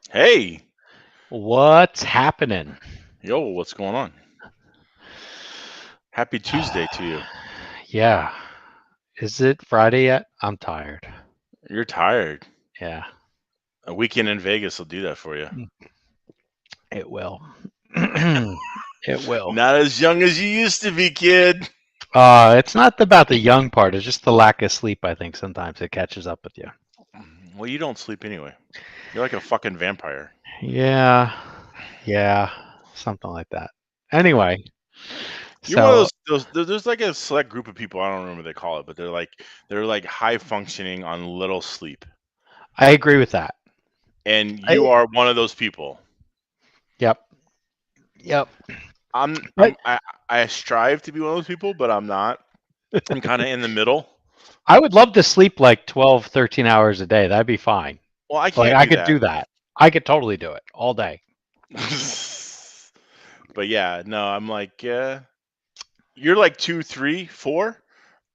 Hey, What's happening? yo, what's going on? Happy Tuesday to you. Yeah. Is it Friday yet? I'm tired. You're tired. Yeah, A weekend in Vegas will do that for you. it will. It will. Not as young as you used to be, kid. It's not about the young part. It's just the lack of sleep. I think sometimes it catches up with you. Well, you don't sleep anyway. You're like a fucking vampire. Yeah, yeah, something like that. Anyway, You're one of so there's like a select group of people, I don't remember what they call it, but they're like high functioning on little sleep. I agree with that. And you I, are one of those people. yep, yep. I'm But I'm I, I strive to be one of those people, but I'm not. I'm kind of in the middle. I would love to sleep like 12, 13 hours a day. That'd be fine. Well, I Like can't I do could that. do that. I could totally do it all day. But yeah, no, I'm like, you're like 2, 3, 4.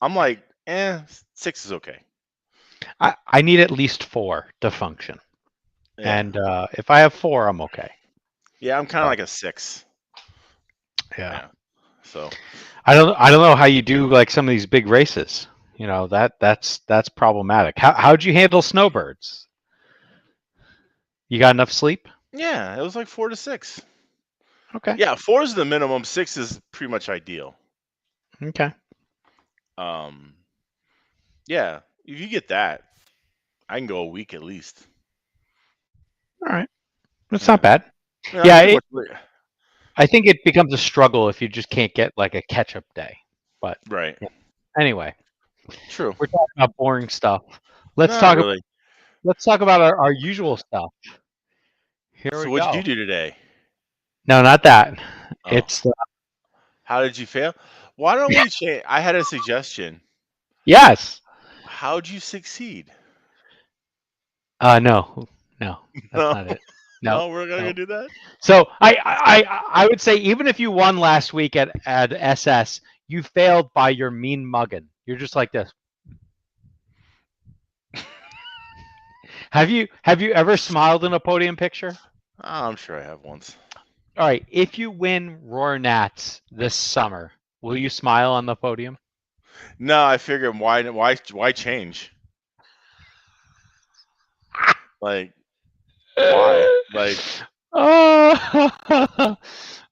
I'm like, 6 is okay. I need at least four to function. Yeah, And if I have four, I'm okay. yeah, I'm kind of So like a 6. yeah, Yeah, so I don't know how you do like some of these big races. You know that's problematic. How'd you handle snowbirds? You got enough sleep? yeah, it was like 4 to 6. Okay, Yeah, 4 is the minimum. 6 is pretty much ideal. okay, Um, yeah, if you get that, I can go a week at least. all right. That's not Yeah, bad. yeah, I'm Yeah, pretty much I think it becomes a struggle if you just can't get like a catch up day. But right. yeah. Anyway, True. we're talking about boring stuff. Let's Not talk. really. Let's talk about our usual stuff. Here So we what did you go. do today? No, not that. Oh, It's how did you fail? Why don't we change? I had a suggestion. yes. How'd you succeed? No, no, that's No, not it. No, no, we're not gonna no. do that. So I would say even if you won last week at SS, you failed by your mean mugging. You're just like this. Have you ever smiled in a podium picture? I'm sure I have once. All right. If you win Roar Nats this summer, will you smile on the podium? No, I figured why change? Like why? Like Oh,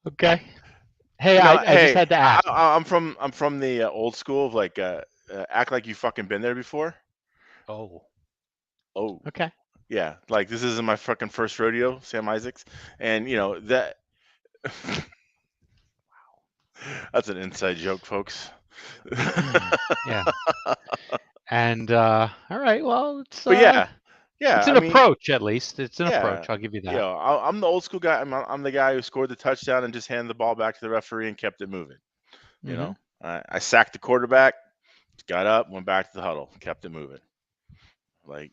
okay. Hey, you know, I just hey, had to ask. I'm from the old school of like act like you fucking been there before. Oh, Oh okay. yeah, like this isn't my fucking first rodeo, Sam Isaacs, and you know that that's an inside joke, folks. Yeah. And all right, well, But it's yeah, I an mean, approach at least. It's an yeah, approach. I'll give you you that. know, I'm the old school guy. I'm the guy who scored the touchdown and just handed the ball back to the referee and kept it moving. You Hmm. know, I sacked the quarterback, got up, went back to the huddle, kept it moving. Like,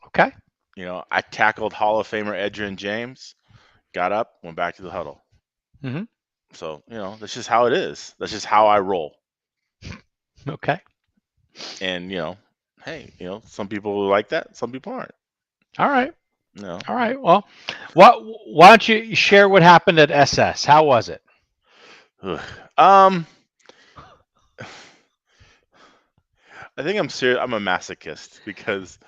Okay. you know, I tackled Hall of Famer Edgerrin James, got up, went back to the huddle. Hmm. So, you know, that's just how it is. That's just how I roll. Okay. And, you know, hey, you know, some people like that, some people aren't. All right. You know, All right. Well, what? Why don't you share what happened at SS? How was it? Ugh. um, I think I'm serious. I'm a masochist because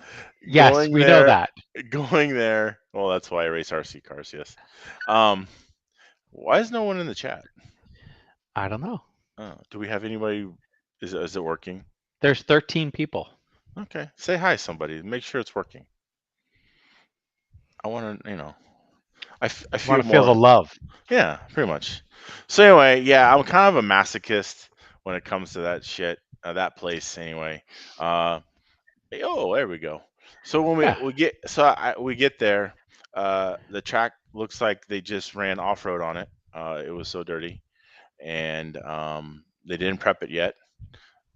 Yes, going we know there, that. going there. Well, that's why I race RC cars. Yes. Um, why is no one in the chat? I don't know. Do we have anybody? Is it working? There's 13 people. Okay, say hi, somebody. Make sure it's working. I want to, you know, I Want feel to feel the more. love? Yeah, pretty much. So anyway, yeah, I'm kind of a masochist when it comes to that shit. That place, anyway. Uh, oh, there we go. So when we Yeah. we get so we get there, the track looks like they just ran off road on it. It was so dirty, and they didn't prep it yet.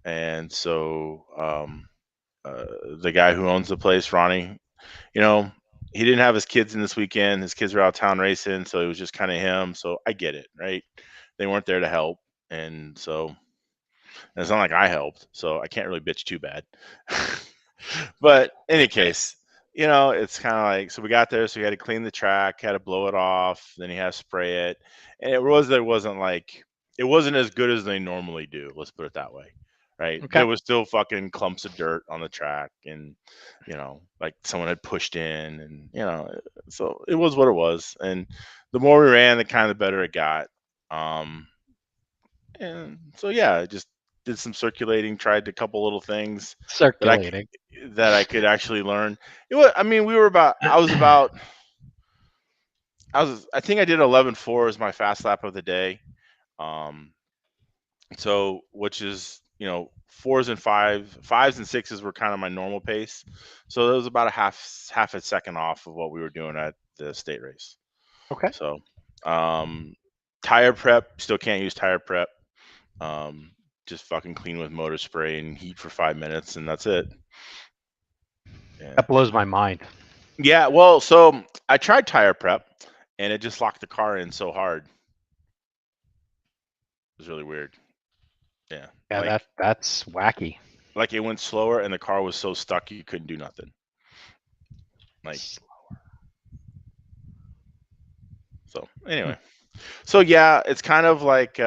And so uh, the guy who owns the place, Ronnie, you know, he didn't have his kids in this weekend. His kids were out of town racing, so it was just kind of him. So I get it, right? They weren't there to help, and so and it's not like I helped, so I can't really bitch too bad. But in any case, you know, it's kind of like, so we got there, so we had to clean the track, had to blow it off, then you had to spray it, and it wasn't as good as they normally do. Let's put it that way, right? Okay. There was still fucking clumps of dirt on the track, and like someone had pushed in, and so it was what it was. And the more we ran, the kind of better it got. And so yeah, I just did some circulating, tried a couple little things that I Circulating. could actually learn. It was, I mean, we were about, I think I did 11:4 as my fast lap of the day. Um, so which is, fours and fives and sixes were kind of my normal pace. So that was about a half a second off of what we were doing at the state race. Okay. So, tire prep, still can't use tire prep. Just fucking clean with motor spray and heat for 5 minutes, and that's it. Yeah. That blows my mind. Yeah, well, so I tried tire prep, and it just locked the car in so hard. It was really weird. Yeah, Yeah, that's wacky. like it went slower, and the car was so stuck you couldn't do nothing. Like, so anyway, so yeah, it's kind of like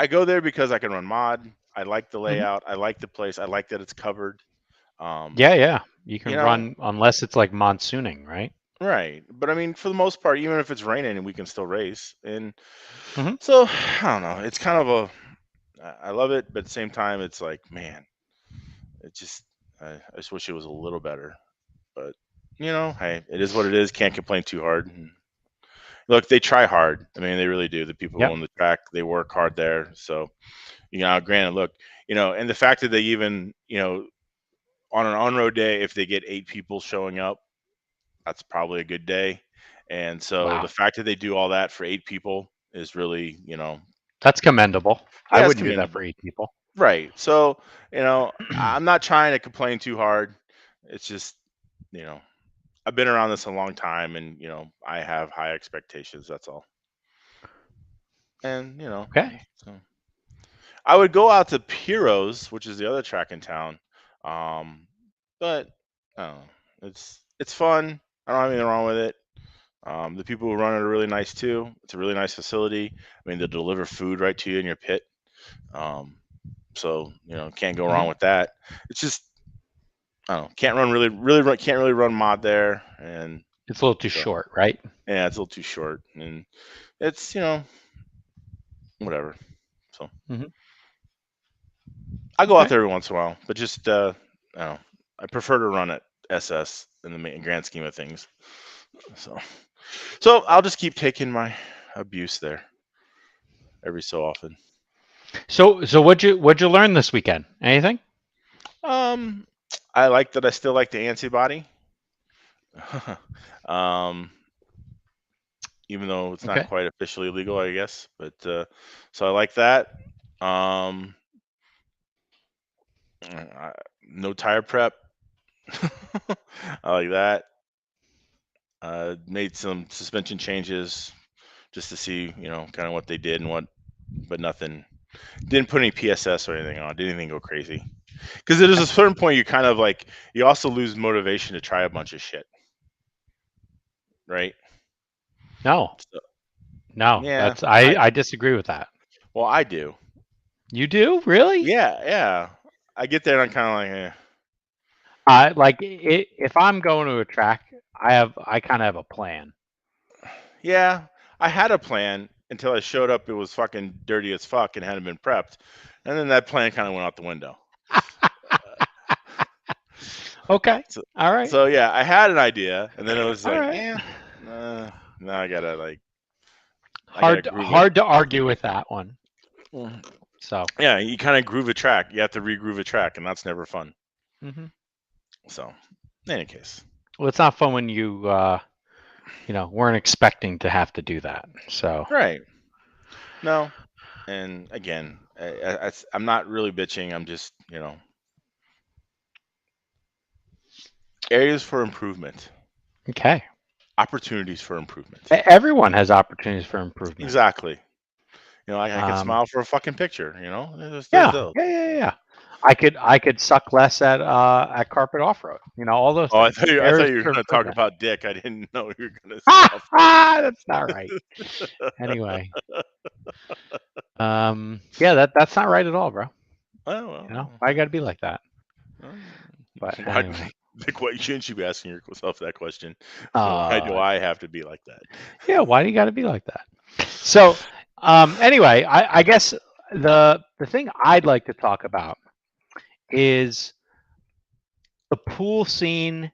I go there because I can run mod. I like the layout. I like the place. I like that it's covered. Yeah. You can You know, run unless it's like monsooning, right? right. But I mean, for the most part, even if it's raining, we can still race. And Mhm. so I don't know. It's kind of I love it, but at the same time, it's like, man, it just I just wish it was a little better. But hey, it is what it is. Can't complain too hard. And look, they try hard. I mean, they really do. The people who Yep. own the track, they work hard there. So granted, look, and the fact that they even, on an on-road day, if they get 8 people showing up, that's probably a good day. And so the Wow. fact that they do all that for 8 people is really, That's commendable. I yeah, it's wouldn't do that for commendable. 8 people. Right. So, I'm not trying to complain too hard. It's just, you know, I've been around this a long time, and, I have high expectations. That's all. And, Okay. so I would go out to Piro's, which is the other track in town. But I don't know. It's fun. I don't have anything wrong with it. The people who run it are really nice too. It's a really nice facility. I mean, they deliver food right to you in your pit. So can't go wrong with that. It's just I don't know. Can't really run mod there, and It's a little too so, short, right? yeah, it's a little too short, and it's whatever. So Mhm. I go out Okay. there every once in a while, but just I don't know. I prefer to run at SS in the grand scheme of things. So I'll just keep taking my abuse there every so often. So what'd you learn this weekend? Anything? I like that I still like the antibody. Even though it's not Okay. quite officially legal, I guess. But so I like that. No tire prep. I like that. Made some suspension changes just to see, kind of what they did and what, but nothing. Didn't put any PSS or anything on. Didn't even go crazy. Because there's a certain point you kind of like, you also lose motivation to try a bunch of shit. Right? No. So, No. yeah. That's I disagree with that. Well, I do. You do? Really? Yeah. I get there and I'm kind of like, If I'm going to a track, I kind of have a plan. yeah. I had a plan until I showed up. It was fucking dirty as fuck and hadn't been prepped, and then that plan kind of went out the window. Okay. So, All right. so yeah, I had an idea, and then it was All like, right. now I gotta Hard to argue with that one. Mm. So. Yeah, you kind of groove a track. You have to re-groove a track, and that's never fun. Mm-hmm. So, in any case, Well, it's not fun when you weren't expecting to have to do that. So. right? No, and again, I'm not really bitching. I'm just areas for improvement. Okay. Opportunities for improvement. Everyone has opportunities for improvement. Exactly. I can smile for a fucking picture. Yeah. I could suck less at carpet off road. You know, all those Oh, I things. thought you Bears were going to prefer talk that. about dick. I didn't know you were going to say Ha off. ha! That's not right. Anyway, yeah, that's not right at all, bro. Oh, well, You know, why you got to be like that? um, But why, anyway, like, why shouldn't you be asking yourself that question? Why do I have to be like that? yeah, why do you got to be like that? So, anyway, I guess the thing I'd like to talk about is the pool scene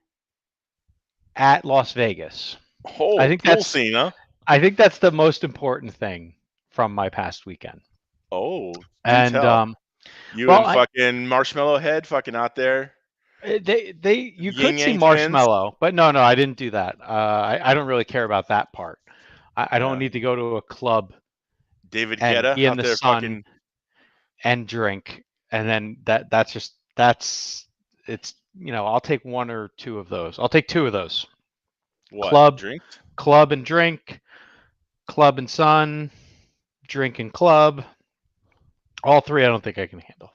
at Las Vegas. Oh, think pool that's- scene, huh? I think that's the most important thing from my past weekend. Oh, do And tell. You well, and fucking Marshmallow Head fucking out there. you Yin could see Yang twins? Marshmallow, but no, I didn't do that. I don't really care about that part. I don't Yeah. need to go to a club David and Guetta be in out the there sun fucking. and drink, and then that's it's I'll take one or two of those. I'll take two of those. What? Club Drinks? club and drink, club and sun, drink and club. All three I don't think I can handle.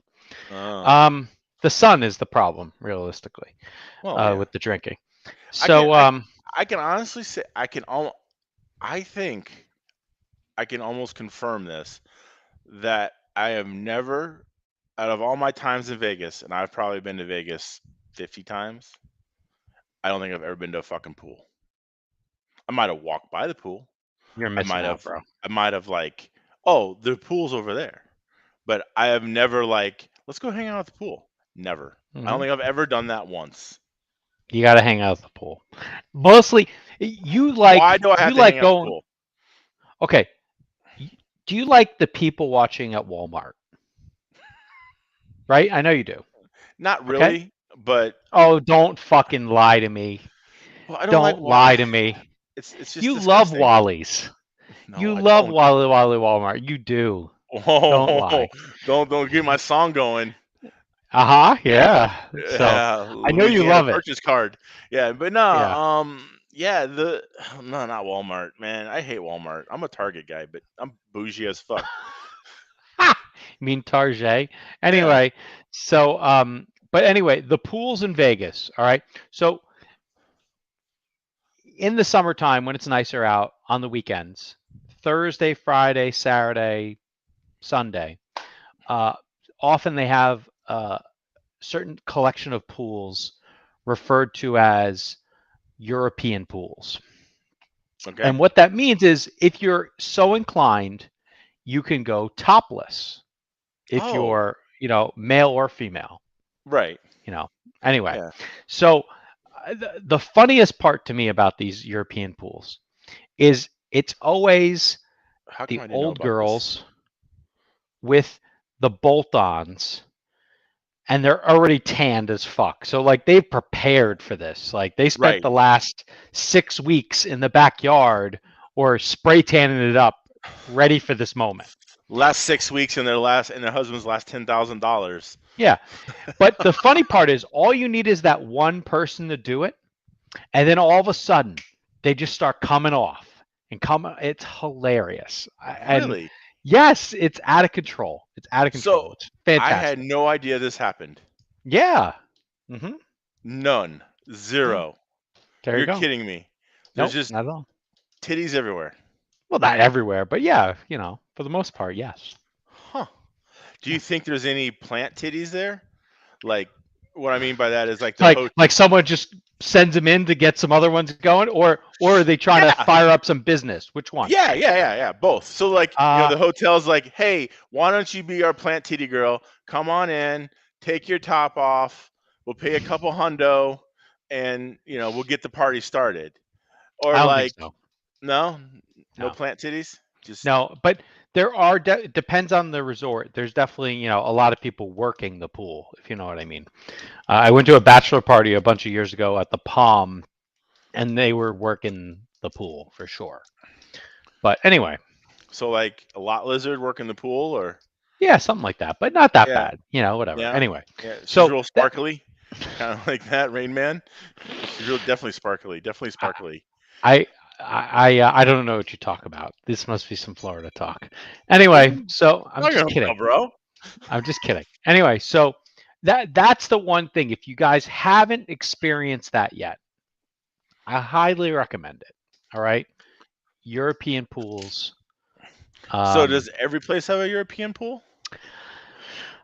Oh. The sun is the problem, realistically, Well, yeah. with the drinking. So I can honestly say I think I can almost confirm this, that I have never, out of all my times in Vegas, and I've probably been to Vegas 50 times, I don't think I've ever been to a fucking pool. I might have walked by the pool. you're missing out, bro. I might have like, oh, the pool's over there. But I have never like, let's go hang out at the pool. Never. I don't think I've ever done that once. You got to hang out at the pool. Mostly, you like. Why do I have you to like hang out at the going? pool? Okay. Do you like the people watching at Walmart? Right? I know you do. Not really, but Oh, don't fucking lie to me. well, I don't Don't like lie to me. It's just You disgusting. love Wally's. No, You I love don't. Wally Walmart. You do. Don't lie. Don't get my song going. Yeah. So Yeah, I know you Louisiana love it. purchase card. Yeah, but no, Yeah. no, not Walmart, man. I hate Walmart. I'm a Target guy, but I'm bougie as fuck. You mean Target? Anyway, so but anyway, the pools in Vegas. All right. So in the summertime when it's nicer out on the weekends, Thursday, Friday, Saturday, Sunday, often they have a certain collection of pools referred to as European pools. Okay. And what that means is if you're so inclined, you can go topless if you're, male or female. Right. Anyway. Yeah. So the funniest part to me about these European pools is it's always How the come I didn't know old about girls with the bolt-ons, and they're already tanned as fuck. So like they've prepared for this. Like they spent Right. the last 6 weeks in the backyard or spray tanning it up, ready for this moment. Last 6 weeks and their husband's last $10,000. Yeah. But the funny part is all you need is that one person to do it, and then all of a sudden they just start coming off and it's hilarious. And Really? yes, it's out of control. It's out of control. So, It's fantastic. I had no idea this happened. Yeah. Mm-hmm. None. Zero. There you You're go. kidding me. Nope, There's just not at all. titties everywhere. Well, not everywhere, but yeah, for the most part, yes. Huh. Do you think there's any plant titties there? Like, what I mean by that is like the like someone just sends them in to get some other ones going, or are they trying to fire up some business? Which one? Yeah. Both. So like, the hotel's like, hey, why don't you be our plant titty girl? Come on in, take your top off. We'll pay a couple hundo, and we'll get the party started. Or I don't like, think so. No plant titties. Just no, but there are depends on the resort. There's definitely a lot of people working the pool, if you know what I mean. I went to a bachelor party a bunch of years ago at the Palm, and they were working the pool for sure. But anyway. So like a lot lizard working the pool, or yeah, something like that, but not that bad. Whatever. Yeah. Anyway. Yeah. She's so real sparkly, kind of like that Rain Man. She's real definitely sparkly. Definitely sparkly. I don't know what you talk about. This must be some Florida talk. Anyway, so I'm just kidding, bro. I'm just kidding. Anyway, so that's the one thing. If you guys haven't experienced that yet, I highly recommend it. All right, European pools. So does every place have a European pool?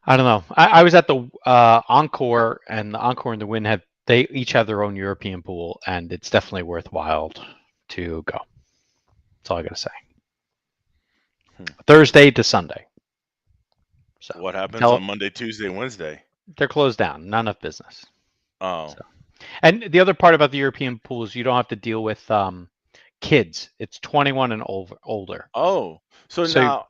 I don't know. I was at the Encore, and the Encore and the Wynn they each have their own European pool, and it's definitely worthwhile to go. That's all I gotta say. Thursday to Sunday. So What happens on Monday, Tuesday, Wednesday? They're closed down. Not enough business. Oh. So. And the other part about the European pools, you don't have to deal with kids. It's 21 and older. Oh, so now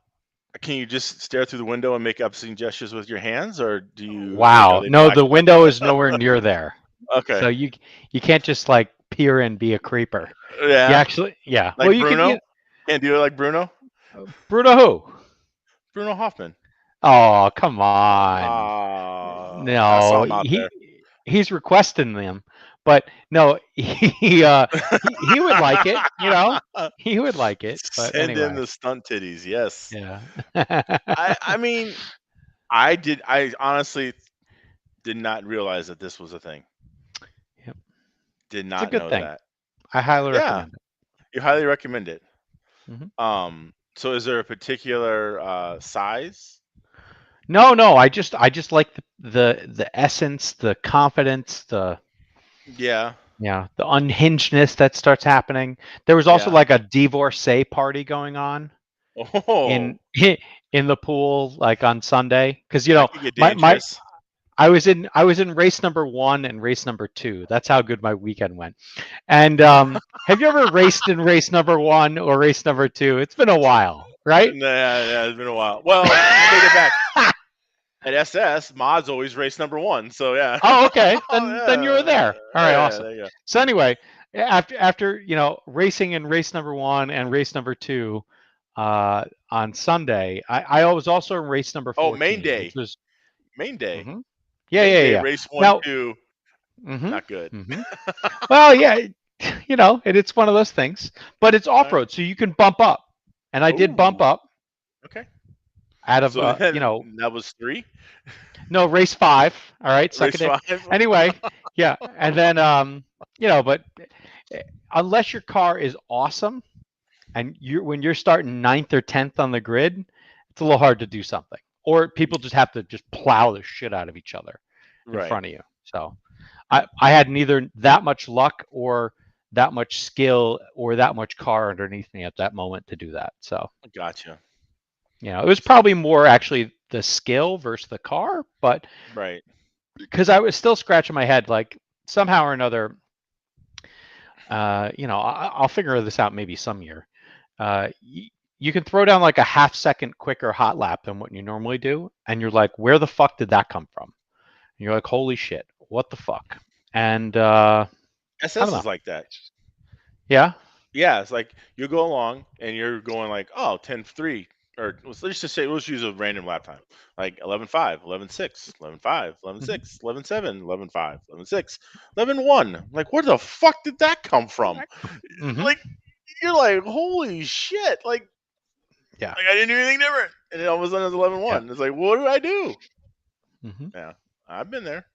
can you just stare through the window and make obscene gestures with your hands, or do you? Wow, no, the window is nowhere near there. Okay. So you can't just like peer and be a creeper. Yeah. You actually, yeah. Like well, Bruno? Can't do it like Bruno? Bruno who? Bruno Hoffman. Oh, come on. No, he's requesting them. But no, he would like it, you know. He would like it. But Send anyway. in the stunt titties, yes. Yeah. I mean, I honestly did not realize that this was a thing. Yep. Did not know that. I highly recommend it. You highly recommend it. Mm-hmm. So is there a particular size? No. I just like the essence, the confidence, the the unhingedness that starts happening. There was also like a divorcee party going on in the pool, like on Sunday, because I was in race number 1 and race number 2. That's how good my weekend went. And have you ever raced in race number 1 or race number 2? It's been a while, right? Yeah, it's been a while. Well, take it back. At SS, Mod's always race number 1, so yeah. Oh, okay. Then you were there. All right, awesome. So anyway, after racing in race number 1 and race number 2 on Sunday, I was also in race number 14. Oh, main day. Main day. Mm-hmm. Yeah. Race 1, 2. Mm-hmm. Not good. Mm-hmm. Well, yeah, it's one of those things, but it's off road, so you can bump up, and I did bump up. Okay. Out of that was 3. No, race 5. All right, race 5. Anyway, yeah, and then but unless your car is awesome, and when you're starting 9th or 10th on the grid, it's a little hard to do something, or people just have to just plow the shit out of each other in front of you. So I had neither that much luck or that much skill or that much car underneath me at that moment to do that. So gotcha. It was probably more actually the skill versus the car, but right, because I was still scratching my head, like somehow or another, I'll figure this out maybe some year. You can throw down like a half second quicker hot lap than what you normally do, and you're like, where the fuck did that come from? And you're like, holy shit, what the fuck? And SS is like that. Yeah. Yeah, it's like you go along and you're going like, 10-3. Or let's just say, let's use a random lap time, like 11.5, 11.6, 11.5, 11.6, 11.7, 11.5, 11.6, 11.1. Like, where the fuck did that come from? Mm-hmm. Like, you're like, holy shit! Like, yeah, like I didn't do anything different, and then all of a sudden it's 11.1. Yeah. It's like, what did I do? Mm-hmm. Yeah, I've been there.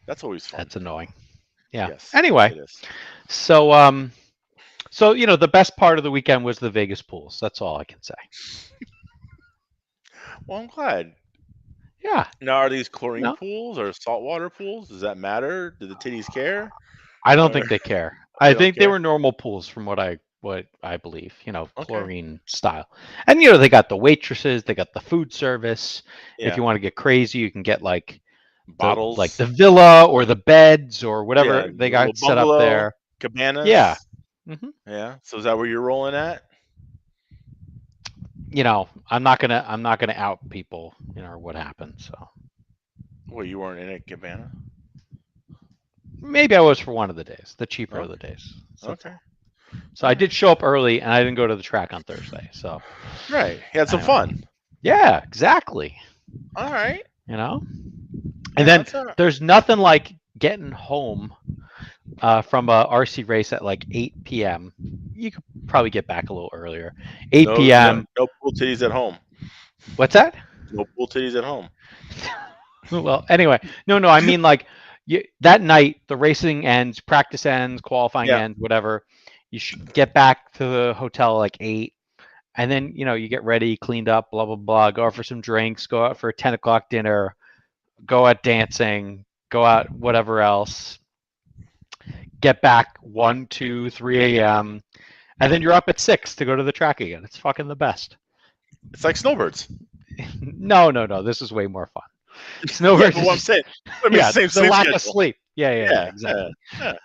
That's always fun. That's annoying. Yeah. Yes, anyway, so the best part of the weekend was the Vegas pools. That's all I can say. Well, I'm glad. Yeah. Now, are these chlorine pools or saltwater pools? Does that matter? Do the titties care? I don't think they care. I think they were normal pools from what I believe, chlorine style. And they got the waitresses, they got the food service. Yeah. If you want to get crazy, you can get like bottles, like the villa or the beds or whatever they got set up there. Cabanas. Yeah. Mm-hmm. Yeah. So is that where you're rolling at? I'm not gonna out people, or what happened. So. Well, you weren't in a cabana. Maybe I was for one of the days, the cheaper of the days. So, okay. So I did show up early, and I didn't go to the track on Thursday. So. Right. You had some fun. Yeah. Exactly. All right. And then there's nothing like getting home from a RC race at like 8 p.m. You could probably get back a little earlier. 8 p.m. No pool titties at home. What's that? No pool titties at home. Well, anyway, no, I mean like that night, the racing ends, practice ends, qualifying Yeah. ends, whatever. You should get back to the hotel like 8, and then you get ready, cleaned up, blah blah blah. Go out for some drinks, go out for a 10 o'clock dinner, go out dancing, go out whatever else. Get back 1, 2, 3 a.m. and then you're up at 6 to go to the track again. It's fucking the best. It's like snowbirds. No. This is way more fun. Yeah, Snowbirds but is what I'm just, saying, I mean, yeah, same the sleep lack schedule. of sleep. Yeah, exactly.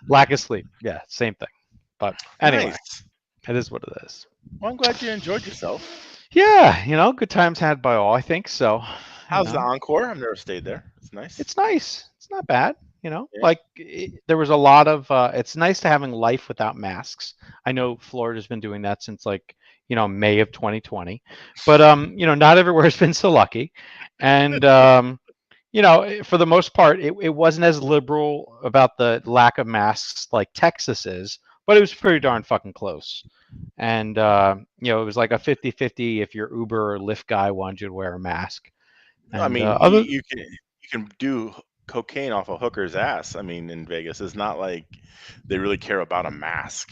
Lack of sleep. Yeah, same thing. But anyway, Nice. it is what it is. Well, I'm glad you enjoyed yourself. Yeah, good times had by all, I think so. How's the Encore? I've never stayed there. It's nice. It's nice. It's not bad. Yeah. Like there was a lot of. It's nice to having life without masks. I know Florida's been doing that since like May of 2020, but not everywhere has been so lucky, and for the most part, it wasn't as liberal about the lack of masks like Texas is, but it was pretty darn fucking close. And it was like a 50-50 if your Uber or Lyft guy wanted you to wear a mask. And, I mean, you can do cocaine off a hooker's ass. I mean, in Vegas, it's not like they really care about a mask.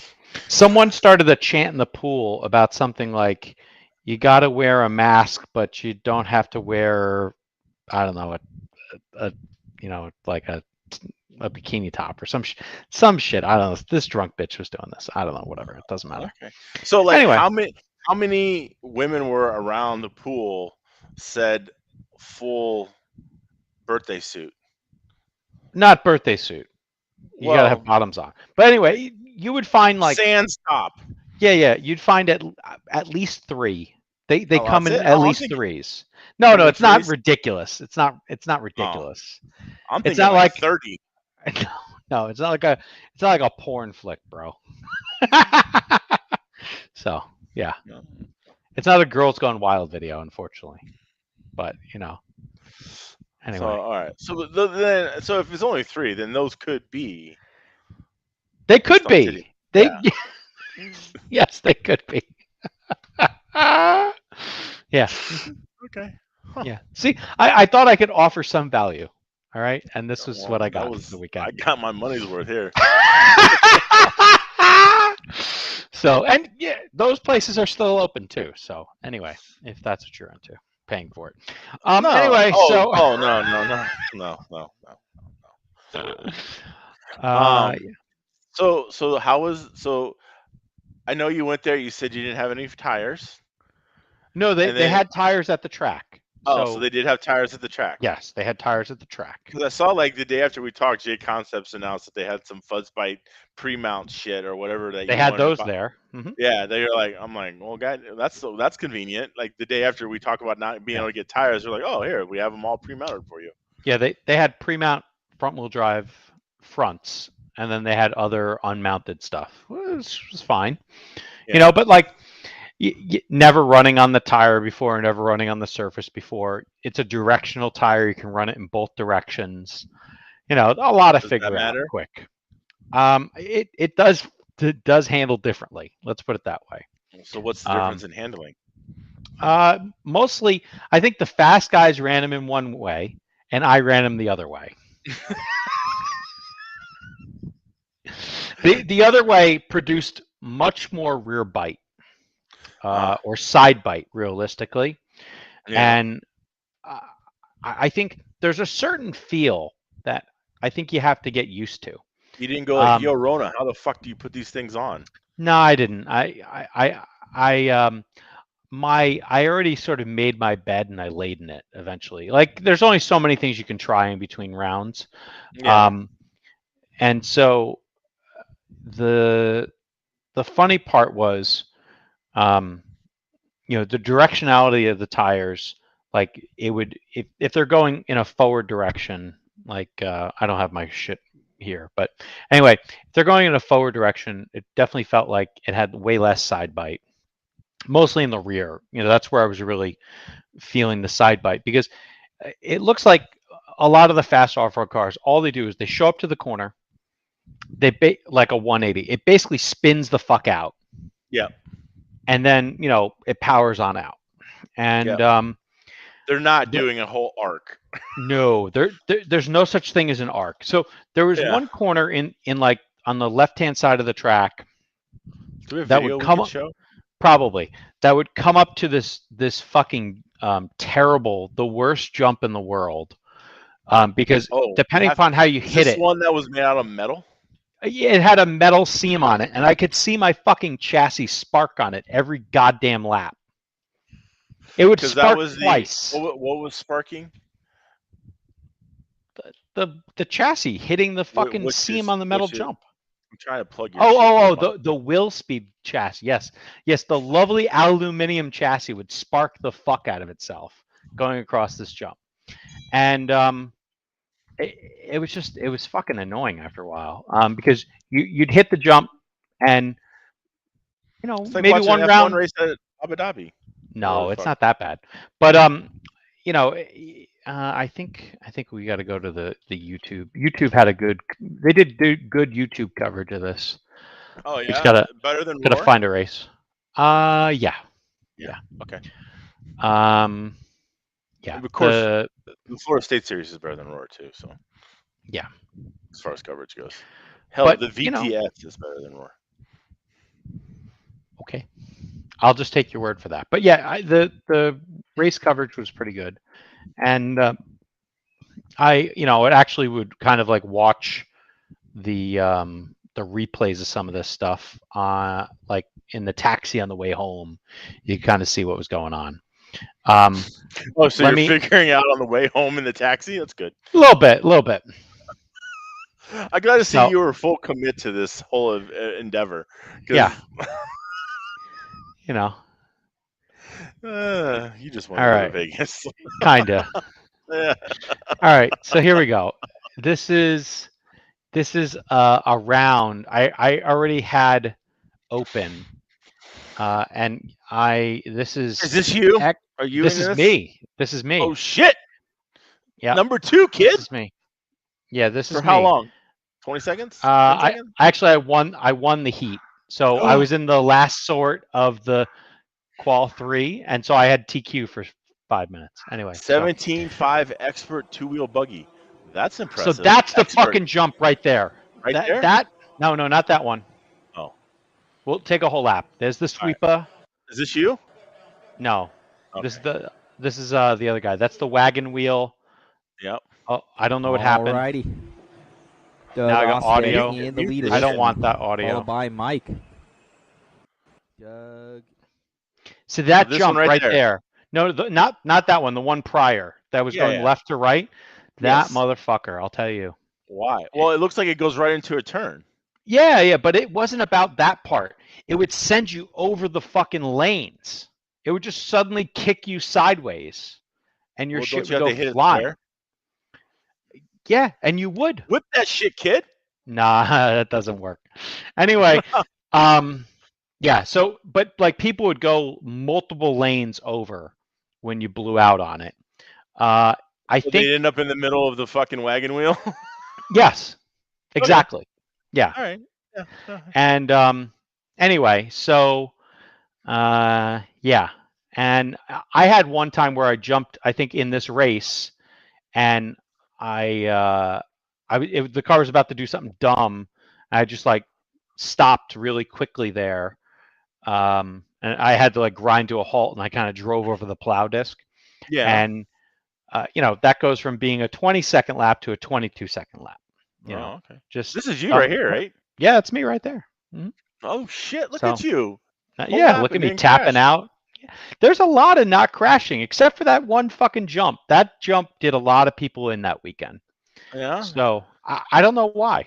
Someone started a chant in the pool about something like, you got to wear a mask, but you don't have to wear, I don't know, like a bikini top or some shit. I don't know. This drunk bitch was doing this. I don't know. Whatever. It doesn't matter. Okay. So, like, anyway, how many women were around the pool said full birthday suit? Not birthday suit. You gotta have bottoms on. But anyway, you would find like sans top. Yeah. You'd find at least 3. They come in at least 3s. No, it's not ridiculous. It's not ridiculous. I'm thinking it's not like 30. No, it's not like a porn flick, bro. So yeah, it's not a Girls Gone Wild video, unfortunately. But anyway. So all right. So if it's only 3, then those could be. They could be. Yes, they could be. Yeah. Okay. Huh. Yeah. See, I thought I could offer some value. All right, and this is what I got for the weekend. I got my money's worth here. So, and yeah, those places are still open too. So, anyway, if that's what you're into, paying for it. Anyway, so. Oh no. So how was so? I know you went there. You said you didn't have any tires. No, they had tires at the track. So they did have tires at the track. Yes, they had tires at the track. Because I saw like the day after we talked, J Concepts announced that they had some Fuzzbite pre-mount shit or whatever that they had those there. Mm-hmm. Yeah, I'm like, well, God, that's convenient. Like the day after we talk about not being able to get tires, they're like, oh, here we have them all pre-mounted for you. Yeah, they had pre-mount front-wheel drive fronts, and then they had other unmounted stuff. It was fine, but like. Never running on the tire before, never running on the surface before. It's a directional tire. You can run it in both directions. A lot of figure out quick. It does handle differently. Let's put it that way. So what's the difference in handling? Mostly, I think the fast guys ran them in one way, and I ran them the other way. The other way produced much more rear bite. Or side bite, realistically. Yeah. And I think there's a certain feel that I think you have to get used to. You didn't go like, yo, Rona, how the fuck do you put these things on? No, I didn't. I already sort of made my bed and I laid in it eventually. Like, there's only so many things you can try in between rounds. Yeah. And so the funny part was, the directionality of the tires, like it would, if they're going in a forward direction, like I don't have my shit here, but anyway, if they're going in a forward direction, it definitely felt like it had way less side bite, mostly in the rear. That's where I was really feeling the side bite, because it looks like a lot of the fast off-road cars, all they do is they show up to the corner, they like a 180. It basically spins the fuck out. Yeah. And then, it powers on out. And they're They're not doing a whole arc. No, there's no such thing as an arc. So there was Yeah. one corner in like on the left-hand side of the track Do we have that video would we come can up, show? probably that would come up to this fucking terrible, the worst jump in the world. Because depending upon how you hit this it, one that was made out of metal? it had a metal seam on it, and I could see my fucking chassis spark on it every goddamn lap. It would spark twice. What was sparking? The chassis hitting the fucking seam on the metal jump. I'm trying to plug your the Will Speed chassis. Yes, the lovely aluminum chassis would spark the fuck out of itself going across this jump. And it was fucking annoying after a while. Because you'd hit the jump and it's like maybe one round race at Abu Dhabi. No, it's not that bad. But I think we got to go to the YouTube. YouTube had they did good YouTube coverage of this. Oh yeah, just gotta find a race. Yeah. Okay. Yeah. Of course, the Florida State Series is better than Roar too. So yeah, as far as coverage goes, hell, the VTS is better than Roar. Okay, I'll just take your word for that. But yeah, the race coverage was pretty good, and it actually would kind of like watch the replays of some of this stuff like in the taxi on the way home. You kind of see what was going on. So you're figuring out on the way home in the taxi? That's good. A little bit. I got to see you were full commit to this whole endeavor. Yeah. You just want to go to Vegas. Kinda. Yeah. All right, so here we go. This is a round I already had open, and this is. Is this you? Are you? This is me. This is me. Oh shit! Yeah. Number 2, kid. This is me. Yeah, this is for how long? 20 seconds? 10 seconds? I won the heat, so I was in the last sort of the qual 3, and so I had TQ for 5 minutes. Anyway, 17.5 expert 2-wheel buggy. That's impressive. So that's the fucking jump right there. Right there? No, not that one. Oh. We'll take a whole lap. There's the sweeper. Right. Is this you? No. Okay. This is the other guy. That's the wagon wheel. Yep. Oh, I don't know what happened. Alrighty. Now I got audio. I don't want that audio. Followed by Mike. So that jump right there. No, not that one. The one prior that was going left to right. That motherfucker. I'll tell you. Why? Well, it looks like it goes right into a turn. Yeah, but it wasn't about that part. It would send you over the fucking lanes. It would just suddenly kick you sideways, and your shit would go flying. Yeah, and you would. Whip that shit, kid. Nah, that doesn't work. Anyway, yeah. So, but like people would go multiple lanes over when you blew out on it. I think they end up in the middle of the fucking wagon wheel. Yes, exactly. Okay. Yeah. All right. Yeah. And anyway, so yeah, and I had one time where I jumped, I think, in this race, and the car was about to do something dumb. I just like stopped really quickly there, and I had to like grind to a halt, and I kind of drove over the plow disc. Yeah. And that goes from being a 20-second lap to a 22-second lap. Okay. Just this is you right here, right? Yeah, it's me right there. Mm-hmm. Oh shit! Look at you. Yeah, look at me tapping out. There's a lot of not crashing, except for that one fucking jump. That jump did a lot of people in that weekend. Yeah. So I don't know why.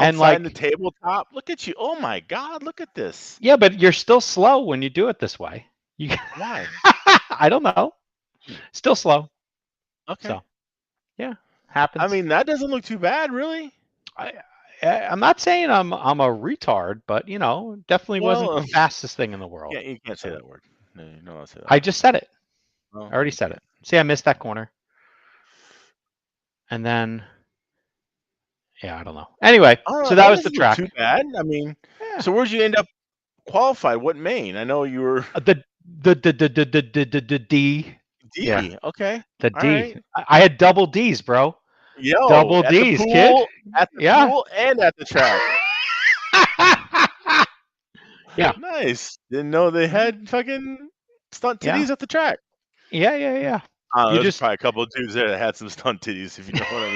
And like the tabletop. Look at you. Oh my God! Look at this. Yeah, but you're still slow when you do it this way. Why? I don't know. Still slow. Okay. So, yeah, happens. I mean, that doesn't look too bad, really. I'm not saying I'm a retard, but definitely wasn't the fastest thing in the world. Yeah, you can't say that word. No, you don't want to say that. I just said it. I already said it. See, I missed that corner. And then, yeah, I don't know. Anyway, so that was the track. Too bad. I mean, so where'd you end up qualified? What main? I know you were the D. D. Yeah. Okay. The All D. right. I had double D's, bro. Yo, Double at the D's, kid. pool, Yeah. and at the track. Yeah. Nice. Didn't know they Mhm. had fucking stunt Yeah. titties at the track. Yeah. You There's just probably a couple of dudes there that had some stunt titties, if you know what I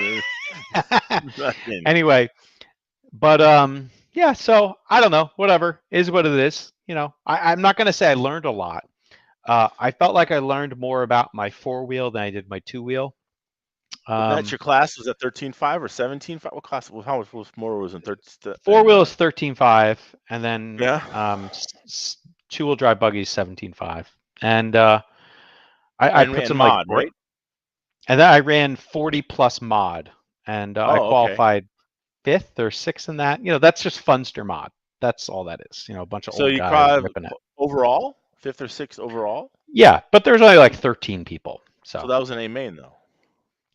mean. Fucking- anyway, but yeah, so I don't know, whatever is what it is. I'm not gonna say I learned a lot. I felt like I learned more about my 4-wheel than I did my 2-wheel. Was that your class? Was that 13.5 or 17.5? What class? How much was more was in 4-wheel is 13.5, and then yeah. 2-wheel drive buggy is 17.5, and I put And some like mod, right? and then I ran 40 plus mod, and I Oh, okay. qualified 5th or 6th in that. That's just Funster mod. That's all that is. A bunch of So old you guys caught ripping it. overall 5th or 6th overall. Yeah, but there's only like 13 people. So So that was an A main though.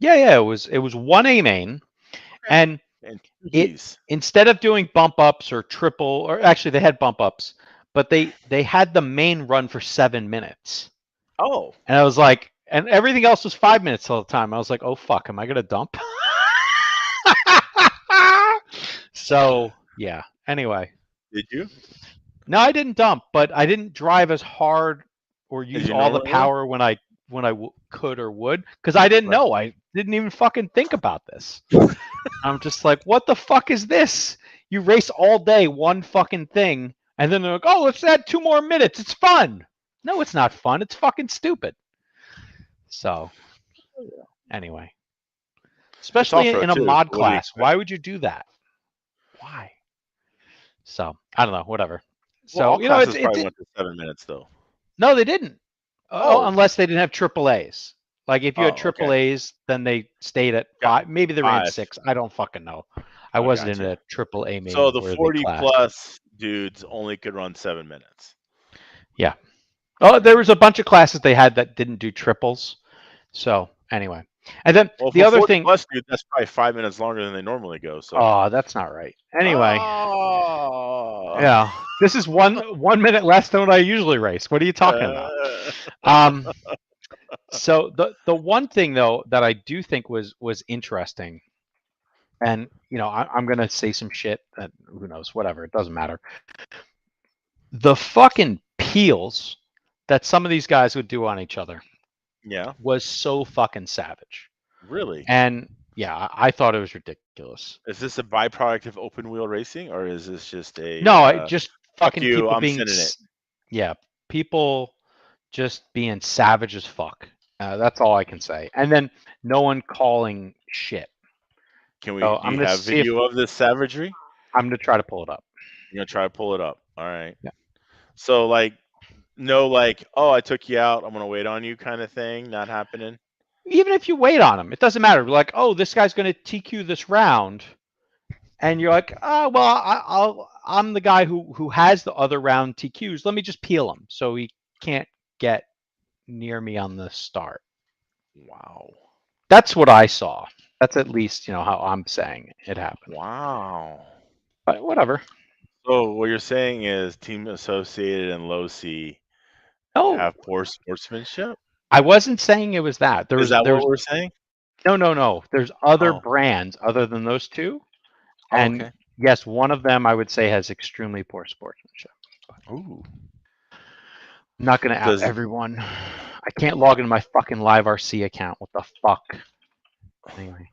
yeah, it was one A main, Okay. and And it instead of doing bump ups or triple, or actually they had bump ups, but they had the main run for 7 minutes. Oh. And I was like, and everything else was 5 minutes all the time. I was like, oh fuck, am I gonna dump? So yeah. Anyway, Did you? no, I didn't dump, but I didn't drive as hard or use you all the normally would? power when I could or would, because I didn't Right. know. I didn't even fucking think about this. I'm just like, what the fuck is this? You race all day one fucking thing, and then they're like, oh, let's add 2 more minutes. It's fun. No, it's not fun. It's fucking stupid. So anyway, especially off-road in a too, mod so what do you class, why would you do that? Why? So I don't know. Whatever. Well, all So classes probably went to 7 minutes though. no, they didn't. Oh. Unless they didn't have triple A's. Like if you had Oh, triple okay. A's, then they stayed at Got 5. Maybe they ran 5. 6. I don't fucking know. I I wasn't in gotcha. a triple A So main the worthy 40 class. plus dudes only could run 7 minutes. Yeah. Oh, there was a bunch of classes they had that didn't do triples. So anyway, and then Well, the for other 40 thing. plus dude, that's probably 5 minutes longer than they normally go. So. Oh, that's not right. Anyway, Oh. yeah, this is 1 minute less than what I usually race. What are you talking about? So the one thing though that I do think was interesting, and I'm gonna say some shit that who knows, whatever, it doesn't matter. The fucking peels that some of these guys would do on each other, Yeah. was so fucking savage. Really? And yeah, I thought it was ridiculous. Is this a byproduct of open wheel racing, or is this just a No, I just fuck fucking you? people I'm being sending it. Yeah, people just being savage as fuck. That's all I can say. And then no one calling shit. Can we? So Do you have video of this savagery? I'm gonna try to pull it up. You're gonna try to pull it up. All right. Yeah. So like, no, like, oh, I took you out. I'm gonna wait on you, kind of thing. Not happening. Even if you wait on them, it doesn't matter. Like, oh, this guy's gonna TQ this round, and you're like, oh well, I'm the guy who has the other round TQs. Let me just peel him so he can't get near me on the start. Wow. That's what I saw. That's at least how I'm saying it happened. Wow. But whatever. So what you're saying is Team Associated and Low C have poor sportsmanship? I wasn't saying it was that. Is that what we're saying? No. There's other brands other than those two. And okay. Yes, one of them I would say has extremely poor sportsmanship. Ooh. I'm not going to out everyone. I can't log into my fucking Live RC account. What the fuck? Anyway.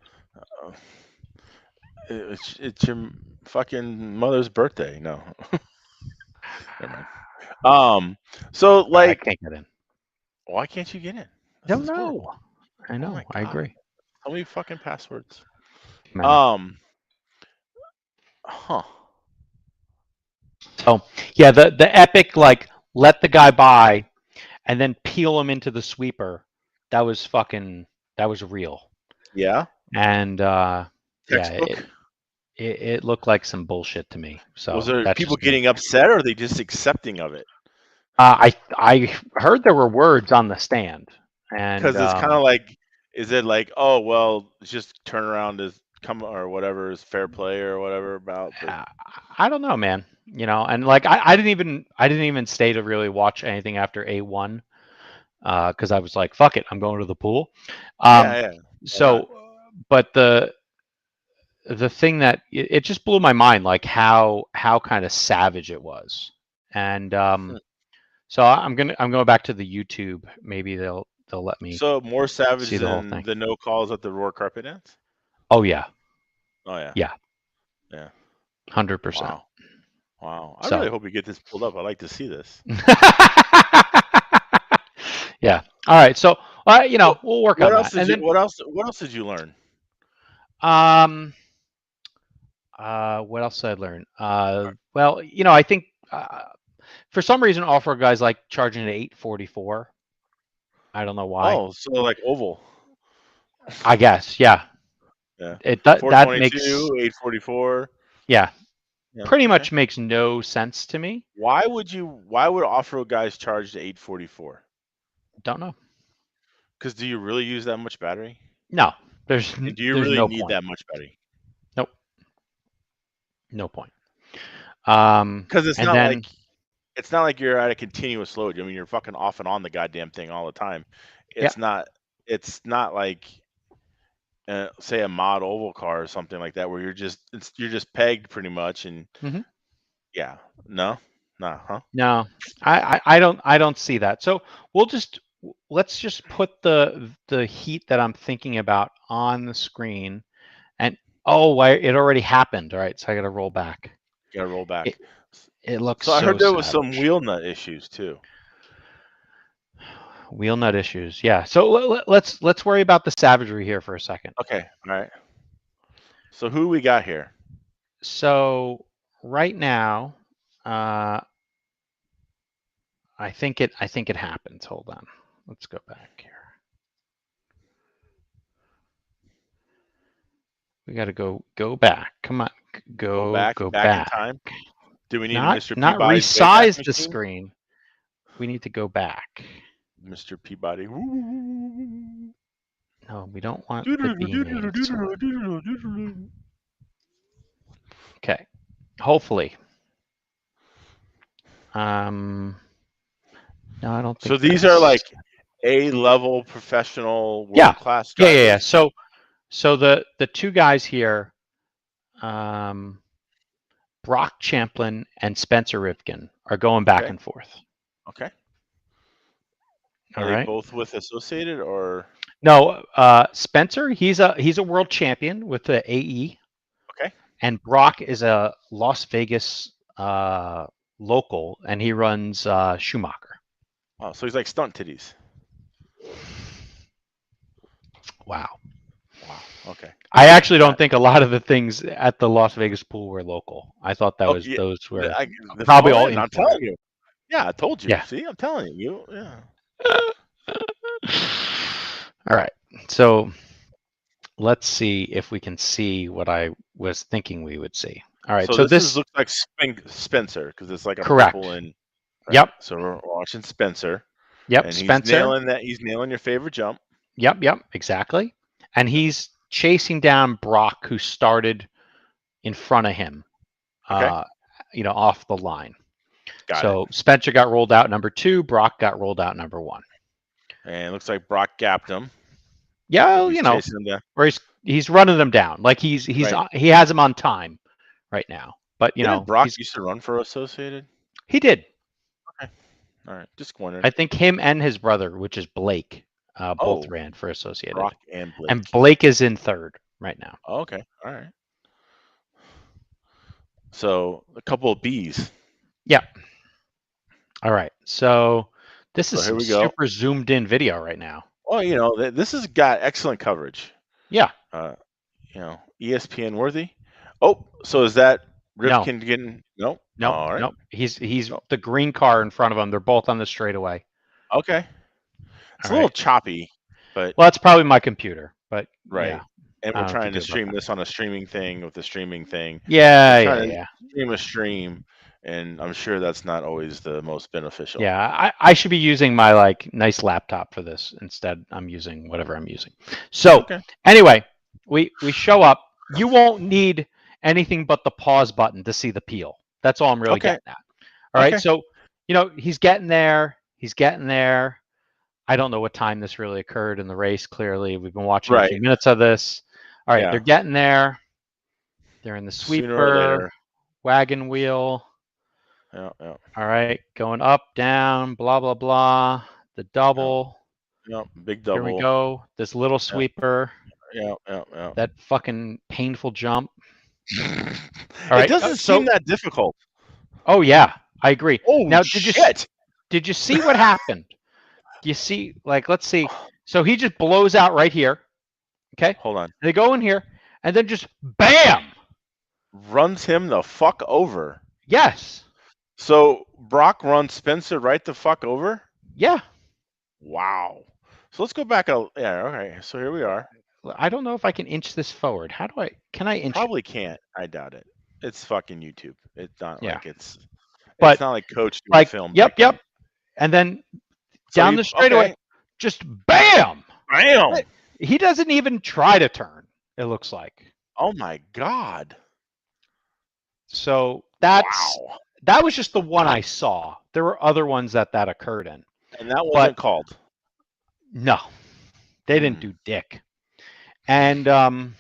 It's your fucking mother's birthday. No. Never mind. So like, I can't get in. Why can't you get in? Don't know. I know. I agree. How many fucking passwords? Man. Huh. So yeah, the epic like let the guy by, and then peel him into the sweeper. That was real. Yeah. And Textbook? yeah, it looked like some bullshit to me. So was there people getting upset, or are they just accepting of it? I heard there were words on the stand, and because it's kind of like, is it like, oh well, just turn around as come or whatever is fair play or whatever about? I don't know, man. And like I didn't even stay to really watch anything after A1. because I was like, fuck it, I'm going to the pool. Yeah. So, but the thing that it just blew my mind, like how kind of savage it was. And so I'm going back to the YouTube. Maybe they'll let me So more savage see the whole than thing. the no calls at the Roar Carpet Dance? Oh yeah, Oh yeah. Yeah. Yeah. 100%. Wow. I So. really hope you get this pulled up. I'd like to see this. Yeah. All right. So, we'll work on that. And then, What else did you learn? what else did I learn? Well, I think for some reason, off-road guys like charging at 844. I don't know why. Oh, so like oval. I guess, yeah. Yeah. That makes 422, 844. Yeah, Yeah. pretty Okay. much makes no sense to me. Why would off-road guys charge to 844? Don't know. Because do you really use that much battery? No, there's And do you there's really no need point. that much battery? Nope. No point. Because it's and not then like you're at a continuous load. I mean, you're fucking off and on the goddamn thing all the time. Yeah. It's not like say a mod oval car or something like that where you're just pegged pretty much and Mhm. yeah. No, huh? No, I don't see that. So let's just put the heat that I'm thinking about on the screen, and it already happened. All right, so I got to roll back. You gotta roll back. It looks So I heard there was some savage. wheel nut issues too. Wheel nut issues, yeah. So let's worry about the savagery here for a second. Okay, all right. So who we got here? So right now, I think it happens. Hold on, let's go back here. We got to go back. Come on, go back. in time. Do we need Mr. Not Peabody's resize Wayback the Machine? screen? We need to go back. Mr. Peabody. No, we don't want the bean aids. Okay, hopefully. No, I don't think So these are like A-level professional world-class drivers? Yeah. So the two guys here, Brock Champlin and Spencer Rivkin, are going back and forth. Okay. All Are they right. both with Associated or? No, Spencer, he's a world champion with the AE. Okay. And Brock is a Las Vegas local, and he runs Schumacher. Oh, so he's like stunt titties. Wow. Okay. I actually don't think a lot of the things at the Las Vegas pool were local. I thought those were probably all. I'm telling you. Yeah, I told you. Yeah. See, I'm telling you. Yeah. All right. So let's see if we can see what I was thinking we would see. All right. So this looks like Spencer because it's like a correct. purple and. Right? Yep. So we're watching Spencer. Yep. And Spencer. He's nailing your favorite jump. Yep. Exactly. And he's chasing down Brock, who started in front of him. Okay. Off the line. Got it. Spencer got rolled out number 2. Brock got rolled out number 1. And it looks like Brock gapped him. Yeah, or he's running them down. Like he has him on time right now. But Didn't Brock used to run for Associated? He did. Okay. All right. Just wondering. I think him and his brother, which is Blake, both ran for Associated. Brock and Blake. And Blake is in 3rd right now. Oh, okay. All right. So a couple of B's. Yeah. All right. So this is super zoomed in video right now. Well, this has got excellent coverage. Yeah. ESPN worthy. Oh, so is that Rivkin getting? No. No. All right. No. He's the green car in front of him. They're both on the straightaway. Okay. It's a little choppy, but well, it's probably my computer, but right. Yeah. And we're trying to stream this on a streaming thing with the streaming thing. Yeah. Stream a stream, and I'm sure that's not always the most beneficial. Yeah, I should be using my nice laptop for this. Instead, I'm using whatever I'm using. So anyway, we show up. You won't need anything but the pause button to see the peel. That's all I'm really getting at. All right, so he's getting there. I don't know what time this really occurred in the race. Clearly, we've been watching a Right. few minutes of this. All right, Yeah. they're getting there. They're in the Sooner or sweeper, later. wagon wheel. Yeah. Yeah. All right, going up, down, blah, blah, blah. The double. Yeah. Big Here we double. go. This little Yeah. sweeper. Yeah. Yeah. Yeah. That fucking painful jump. All It right. doesn't seem that difficult. Oh, yeah, I agree. Oh, Now, shit. did you see what happened? You see, like, let's see. So he just blows out right here. Okay. Hold on. They go in here and then just bam. Runs him the fuck over. Yes. So Brock runs Spencer right the fuck over? Yeah. Wow. So let's go back. Yeah, okay. So here we are. I don't know if I can inch this forward. How do I? Can I inch? Probably can't. I doubt it. It's fucking YouTube. It's not Yeah. like it's But not like Coach doing like, film. yep, back then. yep. And then So down you- the straightaway, okay. just bam. Bam! He doesn't even try to turn. It looks like. Oh my god. So Wow. that was just the one I saw. There were other ones that occurred in. And that wasn't called. No, they didn't do dick. And Hometown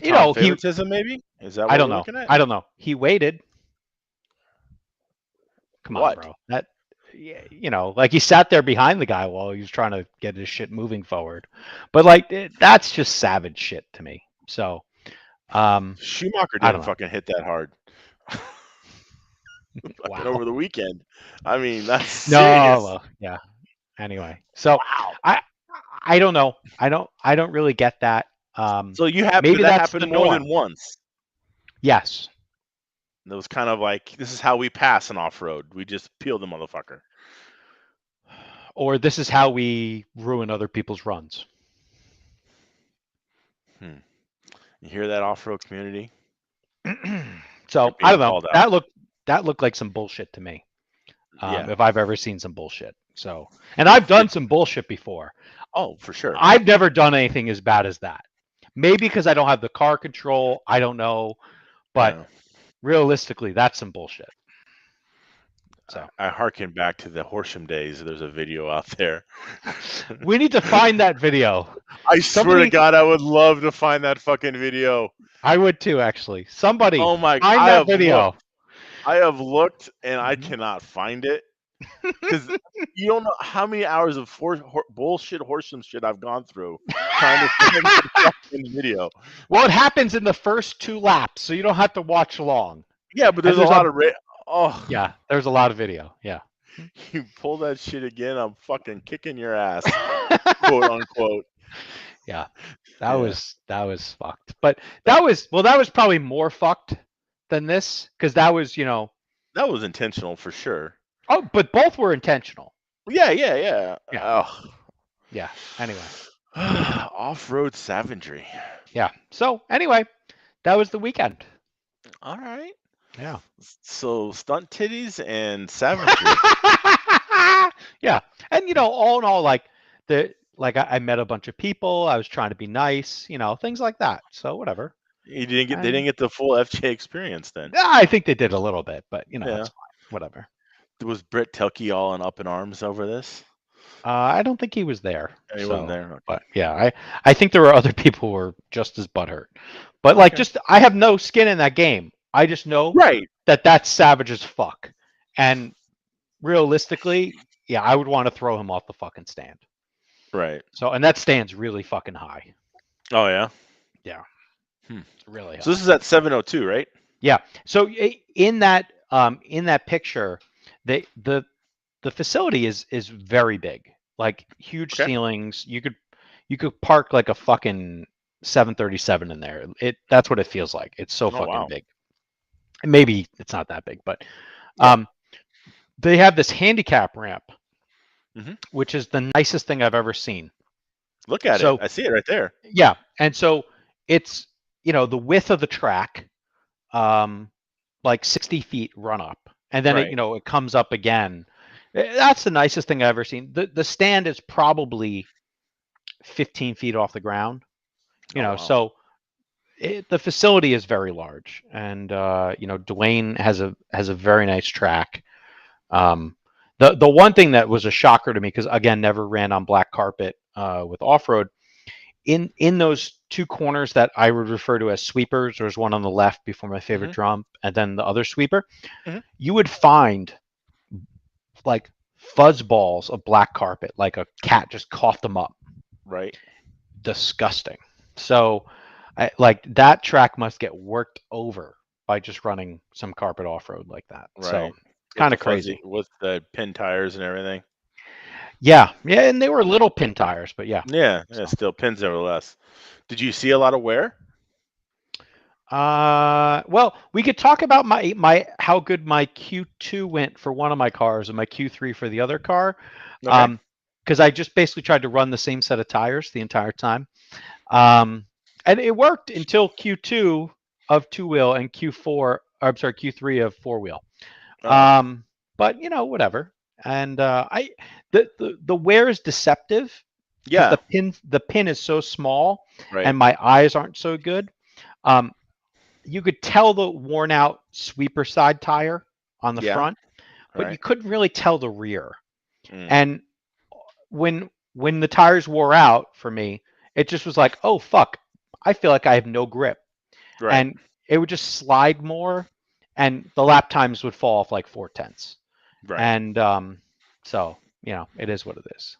you know, favoritism, maybe? Is that what I don't we're know. looking at? I don't know. He waited. Come on, What? bro. That, you know, like he sat there behind the guy while he was trying to get his shit moving forward. But like that's just savage shit to me. So, Schumacher I didn't don't know. fucking hit that hard. Wow. Over the weekend. I mean, that's No, serious. well, yeah. Anyway, so Wow. I don't know. I don't really get that. So you have maybe that that's happened the more norm. than once. Yes. It was kind of like, this is how we pass an off-road. We just peel the motherfucker. Or this is how we ruin other people's runs. You hear that off-road community? So I don't know. That looked like some bullshit to me. Yeah. If I've ever seen some bullshit. So, and I've done some bullshit before. Oh, for sure. I've never done anything as bad as that. Maybe because I don't have the car control. I don't know. But Yeah. realistically, that's some bullshit. So I harken back to the Horsham days. There's a video out there. we need to find that video. I swear to God, I would love to find that fucking video. I would too, actually. Somebody Oh my! find that video. I have looked and I cannot find it because you don't know how many hours of bullshit Horsham shit I've gone through trying to find the fucking video. Well, it happens in the first 2 laps, so you don't have to watch long. Yeah, but there's a lot of oh yeah, there's a lot of video. Yeah, you pull that shit again, I'm fucking kicking your ass, quote unquote. Yeah, that was fucked. But that was probably more fucked than this because that was that was intentional for sure. Oh, but both were intentional. Yeah. Yeah. Oh. Yeah. Anyway, off-road savagery. Yeah. So anyway, that was the weekend. All right. Yeah. So stunt titties and savagery. Yeah, and all in all, like I met a bunch of people. I was trying to be nice, things like that. So whatever. They didn't get the full FJ experience then. I think they did a little bit, but it's fine. Whatever. Was Britt Telke all up in arms over this? I don't think he was there. He wasn't there. Okay. But yeah, I think there were other people who were just as butthurt. But I have no skin in that game. I just know that that's savage as fuck. And realistically, yeah, I would want to throw him off the fucking stand. Right. So, and that stand's really fucking high. Oh yeah. Yeah. Really high. So this is at 702, right? Yeah. So in that picture, the facility is very big, like huge ceilings. You could park like a fucking 737 in there. That's what it feels like. It's so fucking big. Maybe it's not that big, but they have this handicap ramp, which is the nicest thing I've ever seen. Look at it. I see it right there. Yeah, and so it's the width of the track, like 60 feet run up, and then it comes up again. That's the nicest thing I've ever seen. The stand is probably 15 feet off the ground. So the facility is very large, and Dwayne has a very nice track. The one thing that was a shocker to me, because again, never ran on black carpet with off road. In those two corners that I would refer to as sweepers, there's one on the left before my favorite Hmm. jump, and then the other sweeper. Hmm. You would find like fuzz balls of black carpet, like a cat just coughed them up. Right. Disgusting. So, like that track must get worked over by just running some carpet off road like that. So Right. it's Get kind the of fuzzy crazy. with the pin tires and everything. Yeah, yeah, and they were little pin tires, but yeah. Yeah. Yeah. So, Still pins nevertheless. Did you see a lot of wear? well, we could talk about my how good my Q2 went for one of my cars and my Q3 for the other car. Okay. Because I just basically tried to run the same set of tires the entire time. And it worked until Q2 of two wheel and Q4, or I'm sorry, Q3 of four wheel. Oh. But whatever. And the wear is deceptive because Yeah. the pin is so small Right. and my eyes aren't so good. Um, you could tell the worn out sweeper side tire on the Yeah. front, but you Right. couldn't really tell the rear. Mm. And when the tires wore out for me, it just was like, oh fuck, I feel like I have no grip, Right. and it would just slide more, and the lap times would fall off like 4/10. Right. And so it is what it is.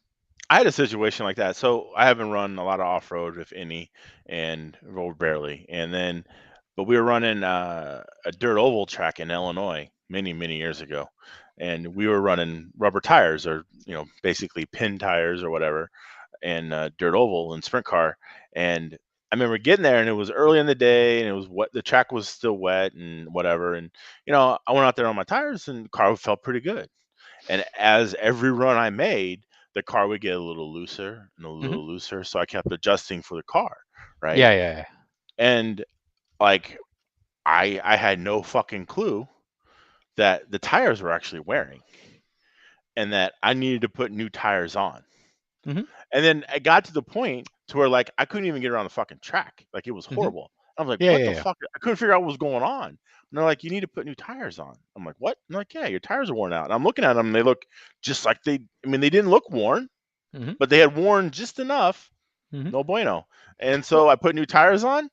I had a situation like that. So I haven't run a lot of off road, if any, and rolled barely. And then, but we were running a dirt oval track in Illinois many, many years ago, and we were running rubber tires, or basically pin tires or whatever, and dirt oval and sprint car. And I remember getting there, and it was early in the day, and it was wet. The track was still wet and whatever. And I went out there on my tires, and the car felt pretty good. And as every run I made, the car would get a little looser and a Hmm. little looser. So I kept adjusting for the car, right? Yeah, yeah, yeah. And like I had no fucking clue that the tires were actually wearing and that I needed to put new tires on. Hmm. And then I got to the point to where like I couldn't even get around the fucking track. Like it was Hmm. horrible. I was like, Yeah, what yeah, the yeah. fuck? I couldn't figure out what was going on. And they're like, you need to put new tires on. I'm like, what? And they're like, yeah, your tires are worn out. And I'm looking at them, and they look just like they didn't look worn, Hmm. but they had worn just enough. Hmm. No bueno. And Well, so I put new tires on.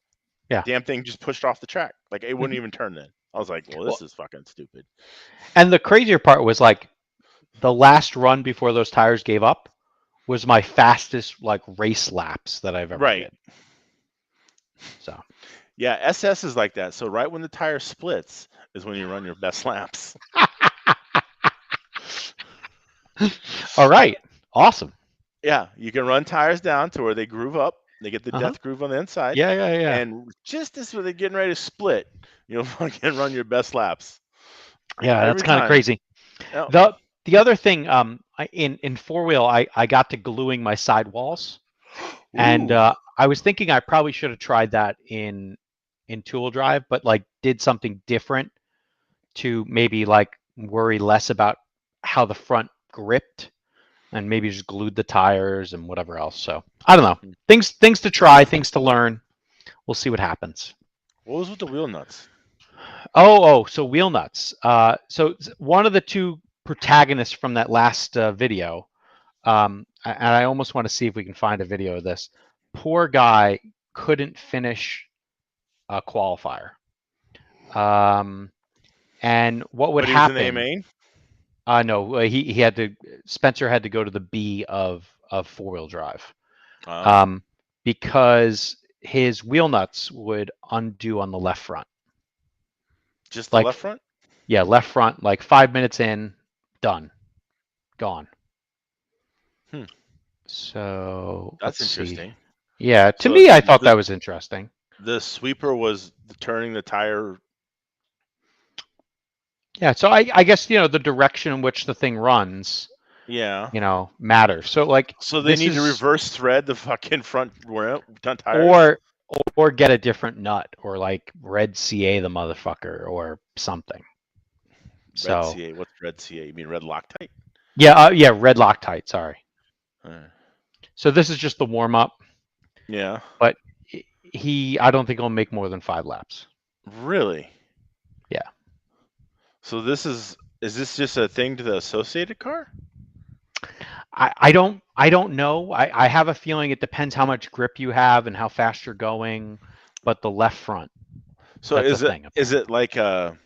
yeah. Damn thing just pushed off the track. Like it wouldn't Hmm. even turn then. I was like, well, this Well, is fucking stupid. and the crazier part was like the last run before those tires gave up was my fastest like race laps that I've ever Right. did. So Yeah, SS is like that. So right when the tire splits is when you run your best laps. all right, awesome. Yeah, you can run tires down to where they groove up. They get the Uh-huh. death groove on the inside. Yeah, yeah, yeah. And just as they're getting ready to split, you'll fucking run your best laps. Yeah, that's Every kind of time. crazy. Oh, The other thing, in four wheel, I got to gluing my sidewalls, and ooh. I was thinking I probably should have tried that in two wheel drive, but like did something different to maybe like worry less about how the front gripped, and maybe just glued the tires and whatever else. So I don't know. Things to try, things to learn. We'll see what happens. What was with the wheel nuts? So wheel nuts. So one of the two protagonists from that last video, and I almost want to see if we can find a video of this. Poor guy couldn't finish a qualifier. And what would But he was in the happen? main? No, he had to. Spencer had to go to the B of four wheel drive, Oh, because his wheel nuts would undo on the left front. just the Like, left front? yeah, left front. Like 5 minutes in, done, gone. Hmm, So that's let's see. interesting. Yeah, to So me, I thought that was interesting. the sweeper was turning the tire. Yeah, so I guess the direction in which the thing runs, Yeah. matters. So like So they this need to is, reverse thread the fucking front tires. or get a different nut, or like red CA the motherfucker or something. Red So CA. What's red CA? You mean red Loctite? yeah, red Loctite. Sorry. Uh, So this is just the warm up, yeah. but I don't think he'll make more than 5 laps. Really? Yeah. So this is Is this just a thing to the Associated car? I don't know. I have a feeling it depends how much grip you have and how fast you're going, but the left front. So That's a is it thing. is it like a?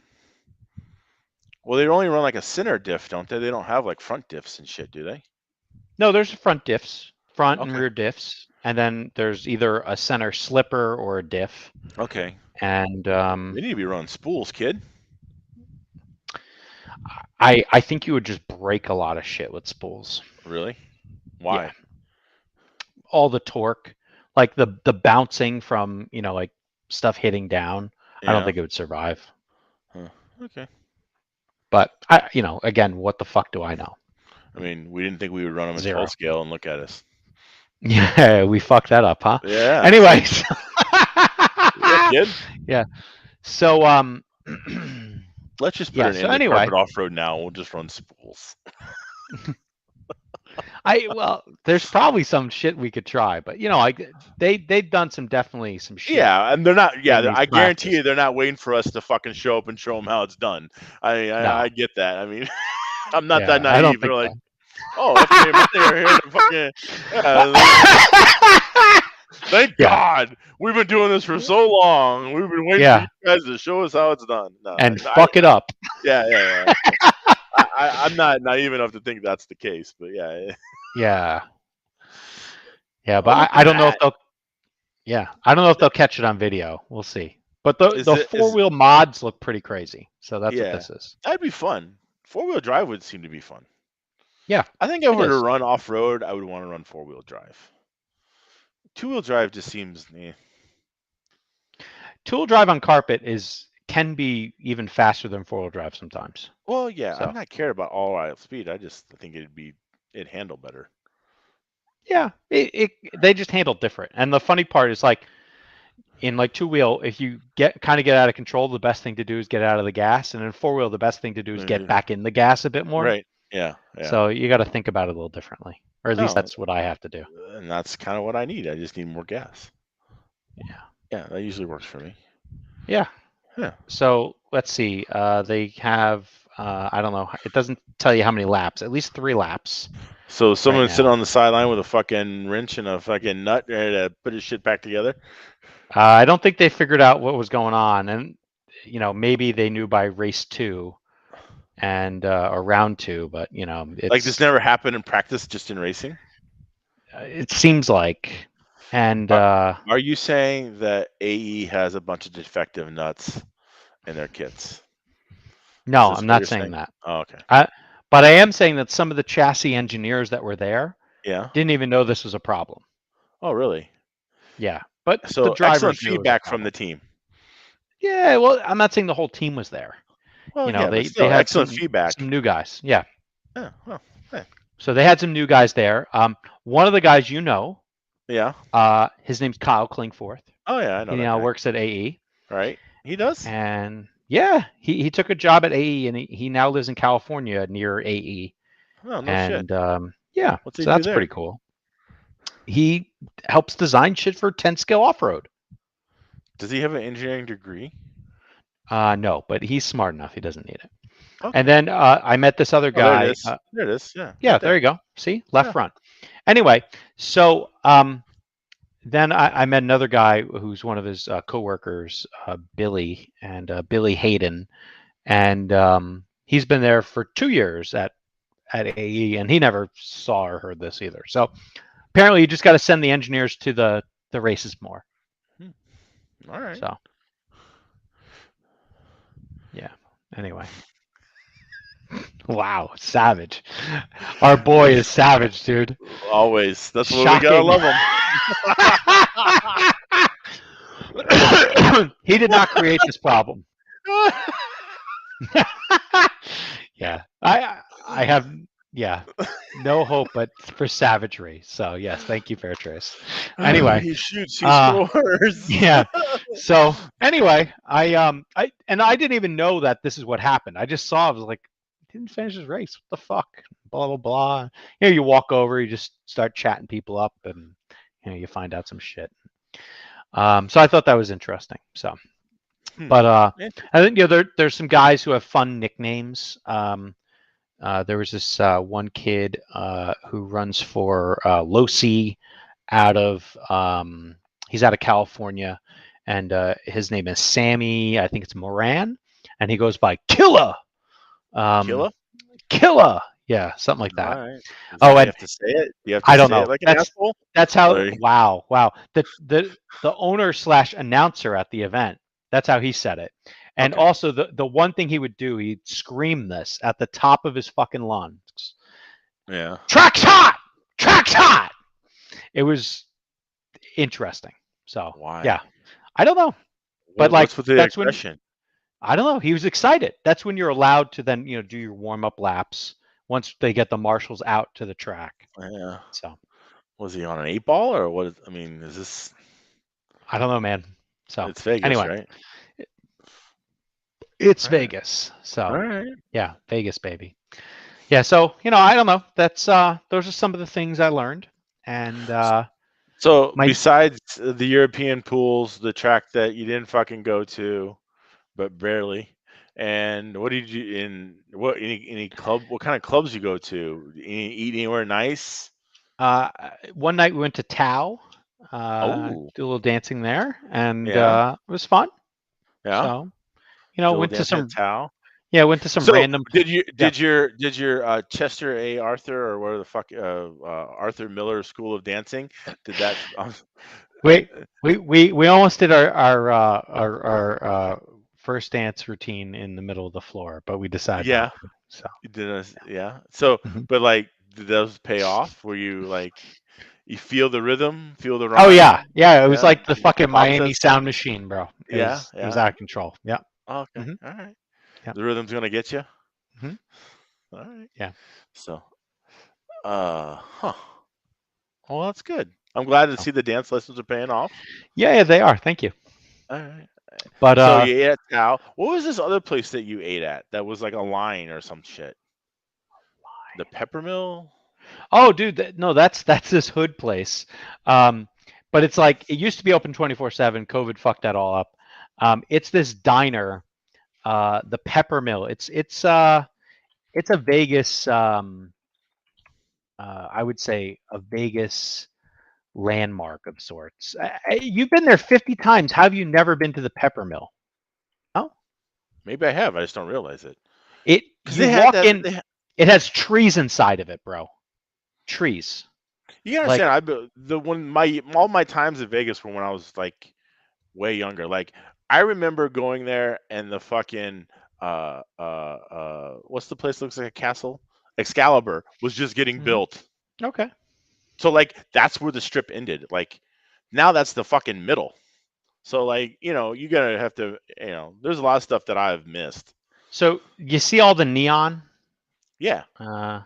Well, they only run like a center diff, don't they? They don't have like front diffs and shit, do they? No, there's front diffs, front and Okay. rear diffs, and then there's either a center slipper or a diff. Okay. And They need to be running spools, kid. I think you would just break a lot of shit with spools. Really? Why? Yeah. All the torque, like the bouncing from like stuff hitting down. I don't Yeah. think it would survive. Huh. Okay. But again, what the fuck do I know? I mean, we didn't think we would run them at Zero. full scale, and look at us. Yeah, we fucked that up, huh? Yeah. Anyways. Yeah, kid. Yeah. So Let's just put Yeah, an so end to anyway. carpet off-road now. We'll just run spools. well, there's probably some shit we could try, but they've done definitely some shit. Yeah, and they're not. Yeah, in these I guarantee practices. you, they're not waiting for us to fucking show up and show them how it's done. I No. get that. I mean, I'm not Yeah, that I don't naive. They're think like, so. oh, FJ Monday are here to fucking. Thank Yeah. God, we've been doing this for so long. We've been waiting for Yeah. you guys to show us how it's done. No, And fuck it up. Yeah. I'm not naive enough to think that's the case, but yeah. Yeah. Yeah, Oh, but look I at don't know if that. they'll. Yeah, I don't know if they'll catch it on video. We'll see. But Is the it- is- four-wheel mods look pretty crazy. So that's Yeah. what this is. That'd be fun. 4-wheel drive would seem to be fun. Yeah, I think if I it were to is. run off road, I would want to run 4-wheel drive. 2-wheel drive just seems. Two-wheel drive on carpet can be even faster than four-wheel drive sometimes. Well, yeah, So. I'm not care about all-out speed. I just think it'd handle better. Yeah, they just handle different. And the funny part is like in like two-wheel, if you get out of control, the best thing to do is get out of the gas, and in four-wheel, the best thing to do is get back in the gas a bit more. Right. Yeah. So you got to think about it a little differently, or at least No. that's what I have to do. And that's kind of what I need. I just need more gas. Yeah. Yeah, that usually works for me. Yeah. Yeah. So let's see. They have I don't know. It doesn't tell you how many laps. At least 3 laps. So someone now. sitting on the sideline with a fucking wrench and a fucking nut ready to put his shit back together. I don't think they figured out what was going on, and maybe they knew by race 2 and or round 2, but it's Like this never happened in practice, just in racing. It seems like. And Are you saying that AE has a bunch of defective nuts in their kits? No, Is this I'm what not you're saying that. Oh, okay. But I am saying that some of the chassis engineers that were there Yeah. didn't even know this was a problem. Oh, really? Yeah, but So the drivers excellent knew it was a feedback from problem. the team. Yeah, well, I'm not saying the whole team was there. Well, they still, had excellent feedback. Some new guys. Yeah. Yeah. Well, hey. So they had some new guys there. One of the guys Yeah. his name's Kyle Klingforth. Oh yeah, I know. He that now guy. works at AE. Right. He does. And yeah, he took a job at AE, and he now lives in California near AE. Oh, no And shit. yeah, What's he so do that's there? pretty cool. He helps design shit for 10 scale off-road. Does he have an engineering degree? No, but he's smart enough. He doesn't need it. Okay. And then I met this other guy. There it is. There it is. Yeah. Yeah, right there you go. See, left Yeah. front. Anyway, so then I met another guy who's one of his coworkers, Billy, and Billy Hayden, and he's been there for 2 years at AE, and he never saw or heard this either. So apparently, you just got to send the engineers to the races more. All right. So yeah. Anyway. Wow, savage. Our boy is savage, dude. Always. That's what we gotta love him. He did not create this problem. Yeah, I have no hope but for savagery. So yes, thank you, Fairtrace. Anyway, he shoots, he scores. Yeah. So anyway, I didn't even know that this is what happened. I just saw. I was like, he didn't finish his race. What the fuck? Blah blah blah. You walk over, you just start chatting people up, and you find out some shit. So I thought that was interesting. So But Interesting. I think there's some guys who have fun nicknames. There was this one kid who runs for Losi out of he's out of California, and his name is Sammy. I think it's Moran, and he goes by Killa. Um, Killa? Killa, yeah, something like All that. right. Does that Oh, mean you and have to say it? Do you have to I don't say it know. like an That's asshole? that's how. Or Wow. The owner slash announcer at the event. That's how he said it. And okay. also the one thing he would do, he'd scream this at the top of his fucking lungs. Yeah. Track's hot. Track's hot. It was interesting. So yeah, Why? I don't know, but like What's with the that's when aggression? I don't know. He was excited. That's when you're allowed to then do your warm up laps once they get the marshals out to the track. Yeah. So Was he on an 8 ball or what? I mean, is this? I don't know, man. So It's Vegas, anyway, right? it's All right. Vegas. All So right. yeah, Vegas, baby. Yeah. So I don't know. That's those are some of the things I learned, and So my besides the European pools, the track that you didn't fucking go to, but barely, and what did you in what any club? What kind of clubs you go to? Eat anywhere nice? uh, one night we went to Tao, Oh, do a little dancing there, and yeah, it was fun. yeah. So Do a little went to dancing at some Tao. went to some So random. did you Yeah. did your Chester A. Arthur or whatever the fuck Arthur Miller School of Dancing? Did that? We we almost did our first dance routine in the middle of the floor, but we decided not Yeah, to. So did yeah. So, mhm. but like, did those pay off? Were you like, you feel the rhythm, feel the Oh yeah, rhyme? yeah. It was Yeah, like the fucking hip hop Miami says Sound so. Machine, bro. Yeah, It was yeah. out of control. Yeah. Oh, okay, Hmm. all right. Yeah. The rhythm's gonna get you. Hmm. All right. Yeah. So, huh. Well, that's good. I'm glad to So see the dance lessons are paying off. yeah, they are. Thank you. All right. But So you ate at Tao. What was this other place that you ate at that was like a line or some shit? The Peppermill? oh, dude, no, that's this hood place. Um, but it's like it used to be open 24/7. COVID fucked that all up. It's this diner, the Peppermill. It's a Vegas. I would say a Vegas landmark of sorts. You've been there 50 times. How have you never been to the Peppermill? Oh, Maybe I have. I just don't realize it. it. Because You they had walk that. in. It has trees inside of it, bro. Trees. You gotta Like, understand. The when my all my times in Vegas were when I was like way younger. Like I remember going there and the fucking what's the place that looks like a castle? Excalibur was just getting mhm. built. Okay. So like that's where the strip ended. Like now that's the fucking middle. So like you gotta have to there's a lot of stuff that I've missed. So you see all the neon. Yeah, Uh,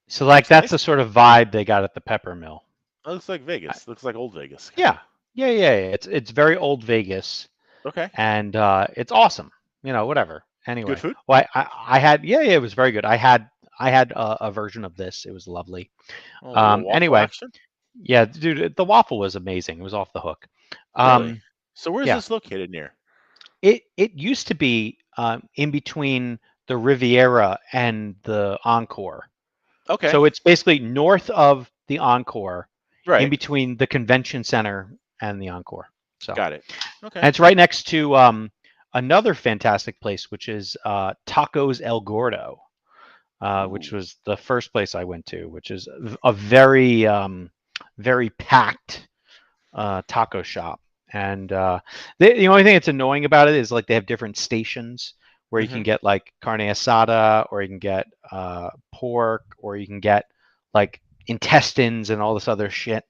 so like looks that's nice. the sort of vibe they got at the Peppermill. It looks like Vegas. Looks like old Vegas kind of. Yeah, yeah. It's very old Vegas, Okay. and it's awesome. Whatever. Good Anyway, food. well, I had it was very good. I had a version of this. It was lovely. Oh, a little waffle Anyway, action. yeah, dude, the waffle was amazing. It was off the hook. Really? Um, So where's yeah, this located near? it used to be in between the Riviera and the Encore. Okay. So it's basically north of the Encore, in Right. between the convention center and the Encore. So, Got it. and Okay. it's right next to another fantastic place, which is Tacos El Gordo, which Ooh. was the first place I went to, which is a very, very packed taco shop. And the only thing that's annoying about it is like they have different stations where you can Mhm. get like carne asada, or you can get pork, or you can get like intestines and all this other shit.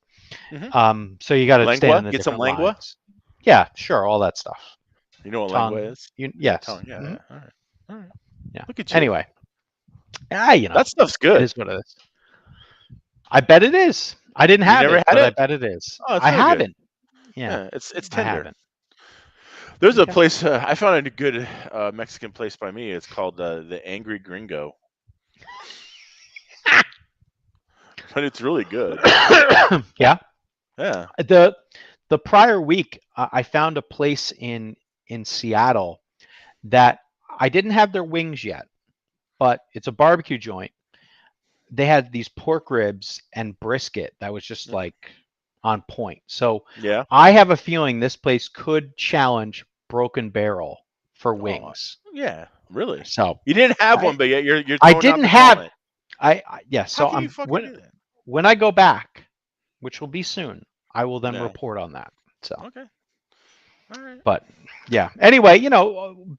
Mhm. So you got to stand in Lengua? the Get some different lengua? lines. Yeah, sure, all that stuff. You know what lengua Tongue, is? Yeah, yes. tongue. Yeah, Mhm. yeah. All right. All right. Yeah. Look at you. Anyway, That stuff's it good. is what it is. I bet it is. I didn't You have never it, had but I it? bet it is. Oh, it's I really good. haven't. Yeah, Yeah, it's I tender. haven't. There's a Okay. place I found a good Mexican place by me. It's called the Angry Gringo, but it's really good. Yeah. Yeah. The prior week, I found a place in in Seattle that I didn't have their wings yet, but it's a barbecue joint. They had these pork ribs and brisket that was just like on point. So Yeah. I have a feeling this place could challenge Broken Barrel for Oh, wings. yeah. Really? So You didn't have I, one, but yet you're I throwing out didn't the have gauntlet. yeah. How So can you I'm fucking do that? when I go back, which will be soon, I will then Yeah. report on that. So, Okay. All right. but yeah. Anyway,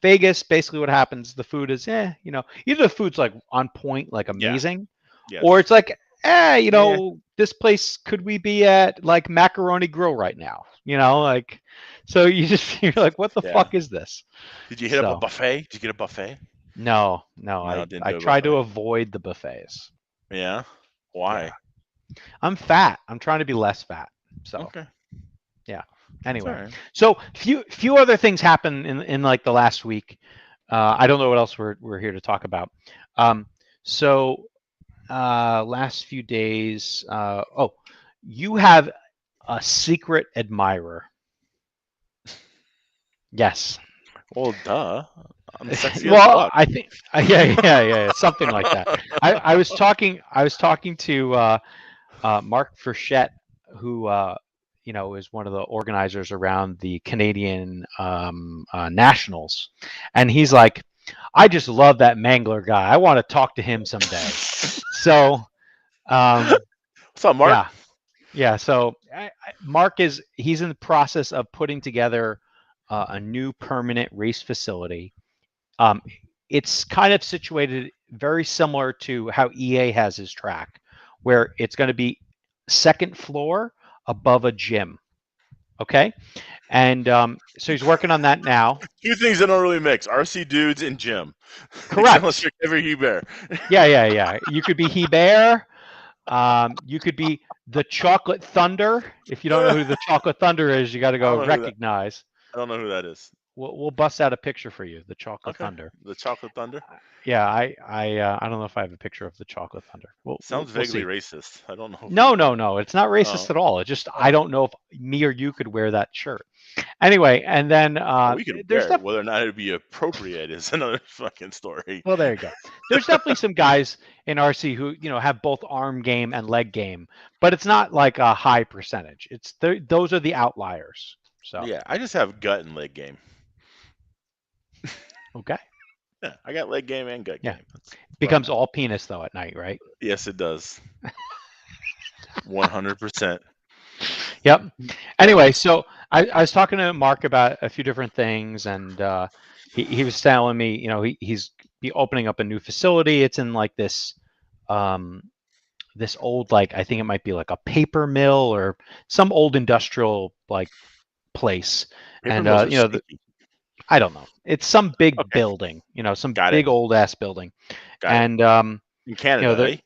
Vegas, basically what happens, the food is, either the food's like on point, like Yeah. amazing, Yes. or it's like, Yeah. this place, could we be at like Macaroni Grill right now? Like, so you're like, what the Yeah. fuck is this? Did you hit up a So, buffet? Did you get a buffet? no, No, didn't I do a try to buffet. avoid the buffets. Yeah. Why? Yeah. I'm fat. I'm trying to be less fat. So, Okay. yeah. That's all Anyway, right. so few other things happen in like the last week. I don't know what else we're here to talk about. So last few days. You have a secret admirer. Yes. Well, duh. I'm sexy as Well, fuck. I think yeah, something like that. I was talking to Mark Frechette, who is one of the organizers around the Canadian Nationals, and he's like, I just love that Mangler guy. I want to talk to him someday. So, What's up, Mark? yeah. So Mark he's in the process of putting together a new permanent race facility. It's kind of situated very similar to how EA has his track, where it's going to be second floor above a gym. Okay. And so he's working on that now. Two things that don't really mix: RC dudes and gym. Correct. Unless you're Kevin Hubert. Yeah. You could be Hebert. You could be the Chocolate Thunder. If you don't know who the Chocolate Thunder is, you got to go recognize. I don't know who that is. We'll bust out a picture for you. The Chocolate Thunder. The Chocolate Thunder. Yeah, I don't know if I have a picture of the Chocolate Thunder. Sounds vaguely see. racist. I don't know. No. It's not racist at all. It's just I don't know if me or you could wear that shirt. Anyway, and then we could wear it. Whether or not it'd be appropriate is another fucking story. Well, there you go. There's definitely some guys in RC who have both arm game and leg game, but it's not like a high percentage. Those are the outliers. So yeah, I just have gut and leg game. Okay. Yeah, I got leg game and gut game. Becomes all penis though at night, right? Yes, it does. 100%. Yep. Anyway, so I was talking to Mark about a few different things, and he was telling me, he's opening up a new facility. It's in like this this old, like, I think it might be like a paper mill or some old industrial like place. Paper And I don't know. It's some big building, some big old ass building. And in Canada, eh?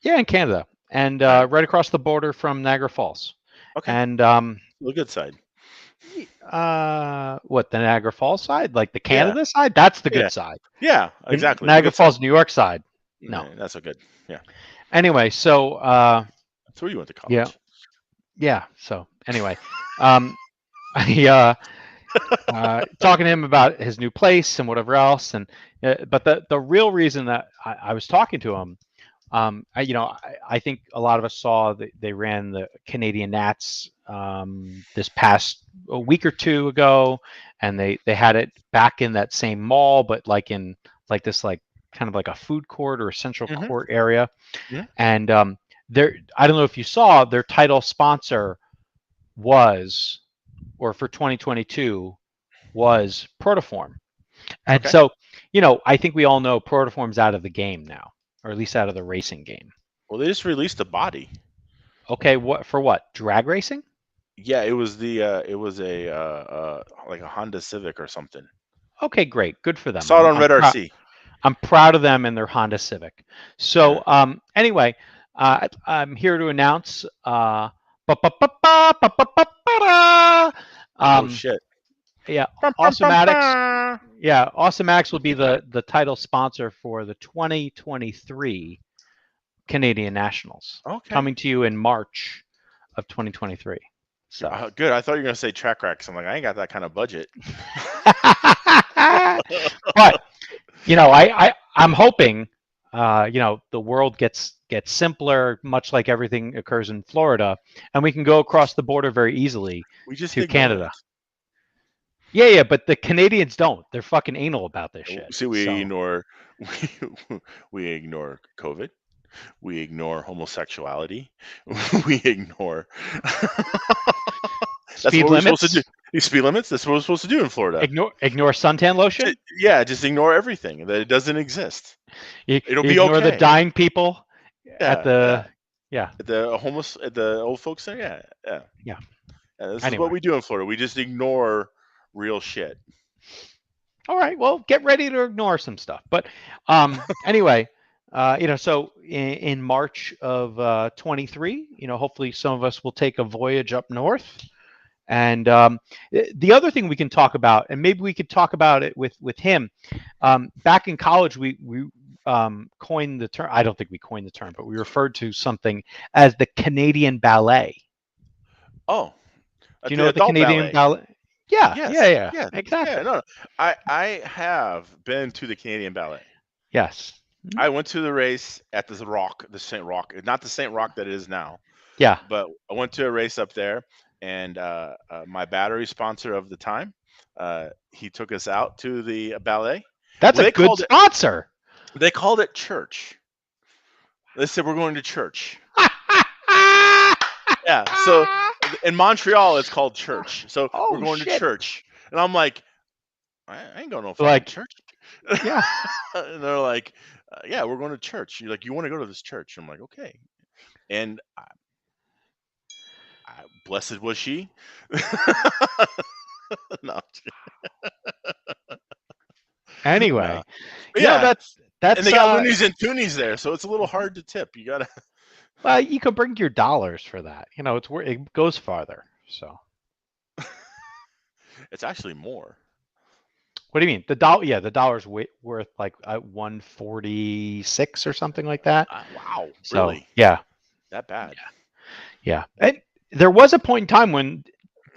Yeah, in Canada. And right across the border from Niagara Falls. Okay. And the good side. What, the Niagara Falls side? Like the Canada side? That's the good side. Yeah, exactly. Niagara Falls, New York side. No. That's so good. Yeah. Anyway, so that's where you went to college. Yeah. So anyway, talking to him about his new place and whatever else, and but the real reason that I was talking to him, I think a lot of us saw that they ran the Canadian Nats this past a week or two ago, and they had it back in that same mall, but like in like this like kind of like a food court or a central court area. Yeah. And I don't know if you saw, their title sponsor was, or for 2022 was Protoform. And so, I think we all know Protoform's out of the game now, or at least out of the racing game. Well, they just released a body. Okay, what for? What, drag racing? Yeah, it was like a Honda Civic or something. Okay, great, good for them. Saw it on Red RC. I'm proud of them and their Honda Civic. So anyway, I'm here to announce. Oh shit! Yeah, Awesomatics. Yeah, Awesomatics will be the title sponsor for the 2023 Canadian Nationals, coming to you in March of 2023. So, Good. I thought you were gonna say track racks. I'm like, I ain't got that kind of budget. but I'm hoping, the world gets simpler, much like everything occurs in Florida, and we can go across the border very easily We just to ignore Canada. it. Yeah, but the Canadians don't. They're fucking anal about this shit. See, So we ignore COVID. We ignore homosexuality. We ignore. That's speed what we're supposed to limits. do. These speed limits. That's what we're supposed to do in Florida. Ignore suntan lotion. Yeah, just ignore everything that it doesn't exist. You It'll be ignore the okay. dying people at Yeah, the yeah. At the old folks center. Yeah. This is what Anyway. we do in Florida. We just ignore real shit. All right. Well, get ready to ignore some stuff. But anyway, so in March of 23, hopefully some of us will take a voyage up north. And the other thing we can talk about, and maybe we could talk about it with him. Back in college, we coined the term. I don't think we coined the term, but we referred to something as the Canadian ballet. Oh, Do you know what the Canadian ballet? Yeah, yes, yeah, exactly. Yeah, no, I have been to the Canadian Ballet. Yes. I went to the race at the St. Rock, not the St. Rock that it is now. Yeah. But I went to a race up there, and my battery sponsor of the time, he took us out to the ballet. That's a good sponsor. They called it church. They said, we're going to church. Yeah, so in Montreal, it's called church. So we're going to church. And I'm like, I ain't going to no church. Yeah. And they're like, yeah, we're going to church. You're like, you want to go to this church? I'm like, okay. And blessed was she. No. Anyway. No. Yeah, that's and they got loonies and toonies there, so it's a little hard to tip. You gotta. Well, you could bring your dollars for that. It's where it goes farther. So. It's actually more. What do you mean? The dollar's worth like 146 or something like that. Wow, so, really? Yeah. That bad? Yeah. And there was a point in time when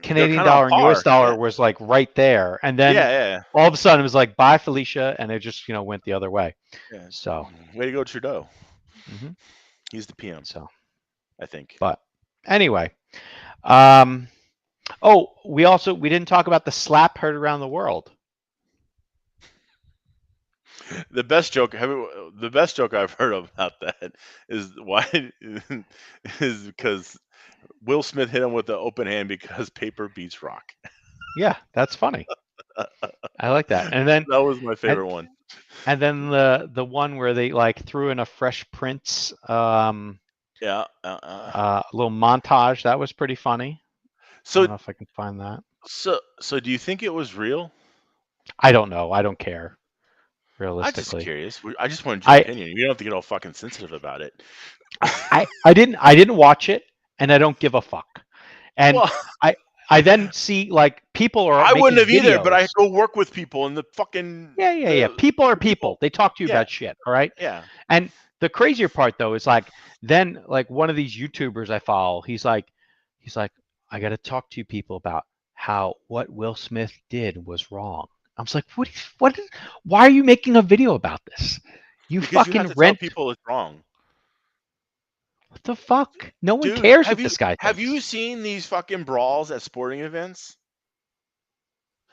Canadian dollar and US dollar was like right there, and then all of a sudden it was like, bye Felicia, and it just went the other way. Yeah. So way to go, Trudeau. Mm-hmm. He's the PM. So I think. But anyway, we didn't talk about the slap heard around the world. The best joke I've heard about that is because Will Smith hit him with the open hand because paper beats rock. Yeah, that's funny. I like that. And then that was my favorite one. And then the one where they like threw in a Fresh Prince little montage, that was pretty funny. So I don't know if I can find that. So do you think it was real? I don't know. I don't care. Realistically, I'm just curious. I just wanted your opinion. You don't have to get all fucking sensitive about it. I didn't watch it, and I don't give a fuck. And I then see like people are. I wouldn't have either, videos. but I go work with people and the fucking. Yeah. People are people. They talk to you about shit. All right. Yeah. And the crazier part though is like then like one of these YouTubers I follow, he's like, I got to talk to you people about what Will Smith did was wrong. I was like, why are you making a video about this? Because you have to tell people it's wrong. What the fuck? No one cares what this guy thinks. Have you seen these fucking brawls at sporting events?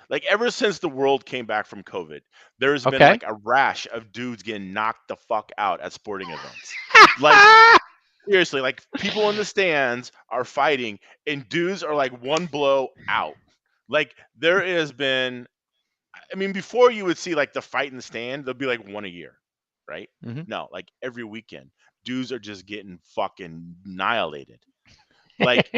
Like ever since the world came back from COVID, there's been like a rash of dudes getting knocked the fuck out at sporting events. Like seriously, like people in the stands are fighting and dudes are like one blow out. Like there has been, I mean, before you would see like the fight in the stand, there'll be like one a year, right? Mm-hmm. No, like every weekend, dudes are just getting fucking annihilated. Like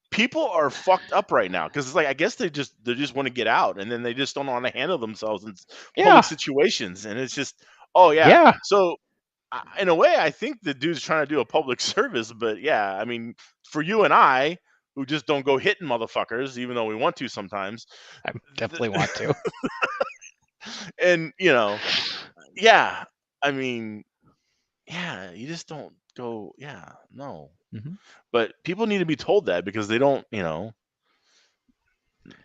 people are fucked up right now because it's like I guess they just want to get out and then they just don't know how to handle themselves in public situations, and it's just So in a way, I think the dude's trying to do a public service, but I mean, for you and I who just don't go hitting motherfuckers, even though we want to sometimes. I definitely want to. And I mean, you just don't go, yeah, no. Mhm. But people need to be told that because they don't, I don't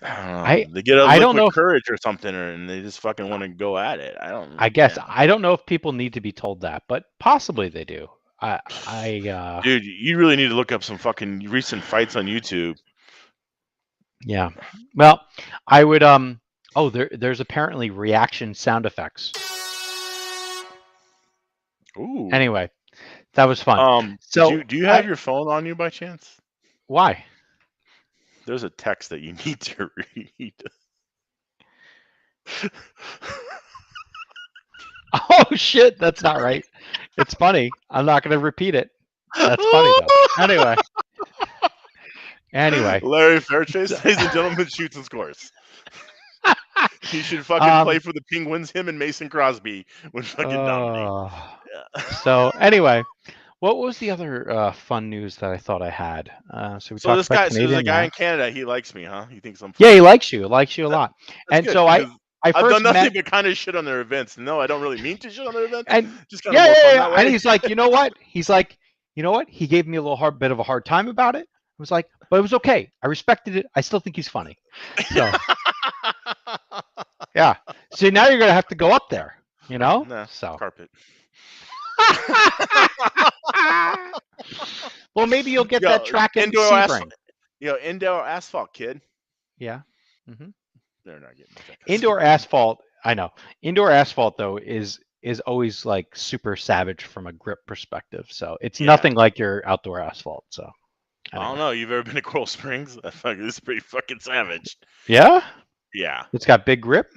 I know, they get a I don't liquid know if courage or something, and they just fucking want to go at it. I guess I don't know if people need to be told that, but possibly they do. I Dude, you really need to look up some fucking recent fights on YouTube. yeah. Well, I would oh there's apparently reaction sound effects. Ooh. Anyway, that was fun. So Do you have your phone on you by chance? why? There's a text that you need to read. Oh shit, that's not right. It's funny. I'm not going to repeat it. That's funny though. Anyway, Larry Fairchase, ladies and gentlemen, shoots and scores. He should fucking play for the Penguins. Him and Mason Crosby would fucking dominate. So anyway, what was the other fun news that I thought I had? So we talked this about guy, Canadian. so the guy in Canada, he likes me, huh? He thinks I'm funny. Yeah, he likes you a lot. That's And good, so I I've first done nothing met, but kind of shit on their events. No, I don't really mean to shit on their events. and Just kind of more fun that way. And he's like, you know what? He's like, you know what? He gave me a little bit of a hard time about it. I was like, but it was okay. I respected it. I still think he's funny. So yeah. So now you're gonna have to go up there, you know? Nah, so carpet. Well, maybe you'll get that track in Sebring. Indoor asphalt, kid. Yeah. Mm-hmm. They're not getting that. Indoor asphalt. I know. Indoor asphalt though is always like super savage from a grip perspective. So it's nothing like your outdoor asphalt. So anyway. I don't know. You've ever been to Coral Springs? This is pretty fucking savage. Yeah. Yeah. It's got big grip.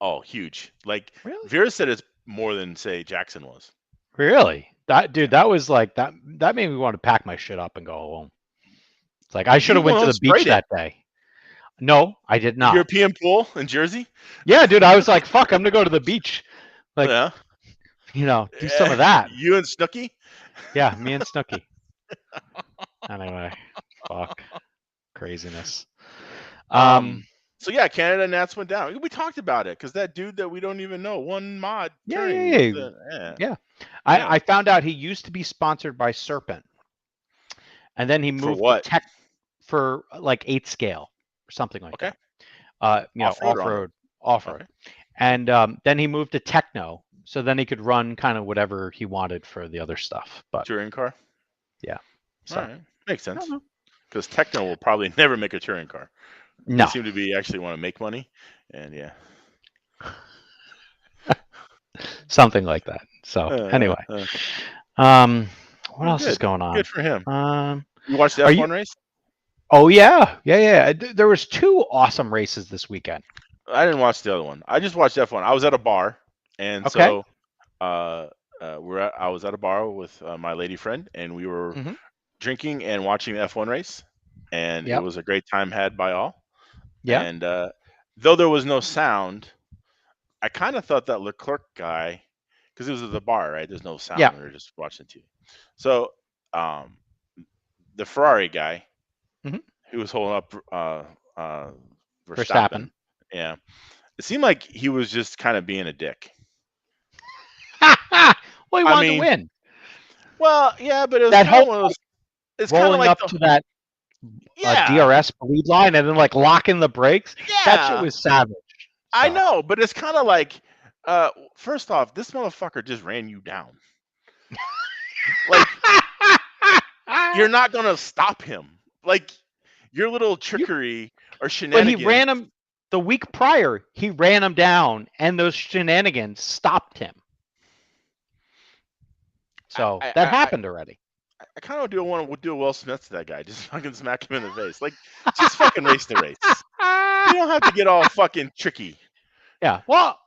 Oh, huge! Like really? Vera said, it's more than say Jackson was. Really? That was like that. That made me want to pack my shit up and go home. It's like I should have went to the beach that day. No, I did not. European pool in Jersey? Yeah, dude. I was like, fuck, I'm gonna go to the beach. Like, yeah. Do some of that. You and Snooki? Yeah, me and Snooki. Anyway, fuck. Craziness. So yeah, Canada Nats went down. We talked about it because that dude that we don't even know won mod. Yeah. I found out he used to be sponsored by Serpent, and then he moved to Tech for like 8th scale or something like that. Off-road. Okay. And then he moved to Techno, so then he could run kind of whatever he wanted for the other stuff. But touring car. Yeah. So all right. Makes sense. Because Techno will probably never make a touring car. No. They seem to be actually want to make money, and yeah. Something like that. So anyway, what else is going on? Good for him. You watched the F1 race? Oh yeah. There was 2 awesome races this weekend. I didn't watch the other one. I just watched F1. I was at a bar, and so I was at a bar with my lady friend, and we were drinking and watching the F1 race, and it was a great time had by all. Yeah. And though there was no sound, I kind of thought that Leclerc guy, because it was at the bar, right? There's no sound. Yeah. We were just watching TV. So the Ferrari guy, who was holding up Verstappen. Yeah. It seemed like he was just kind of being a dick. Well, he wanted to win. Well, yeah, but it was that whole one of those, it's rolling up to that DRS lead line and then like locking the brakes. Yeah. That shit was savage. So. I know, but it's kind of like, first off, this motherfucker just ran you down. Like, you're not gonna stop him. Like, your little trickery or shenanigans. But he ran him the week prior. He ran him down, and those shenanigans stopped him. So that happened already. I kind of want to do a Will Smith to that guy. Just fucking smack him in the face. Like, just fucking race the race. You don't have to get all fucking tricky. Yeah. Well,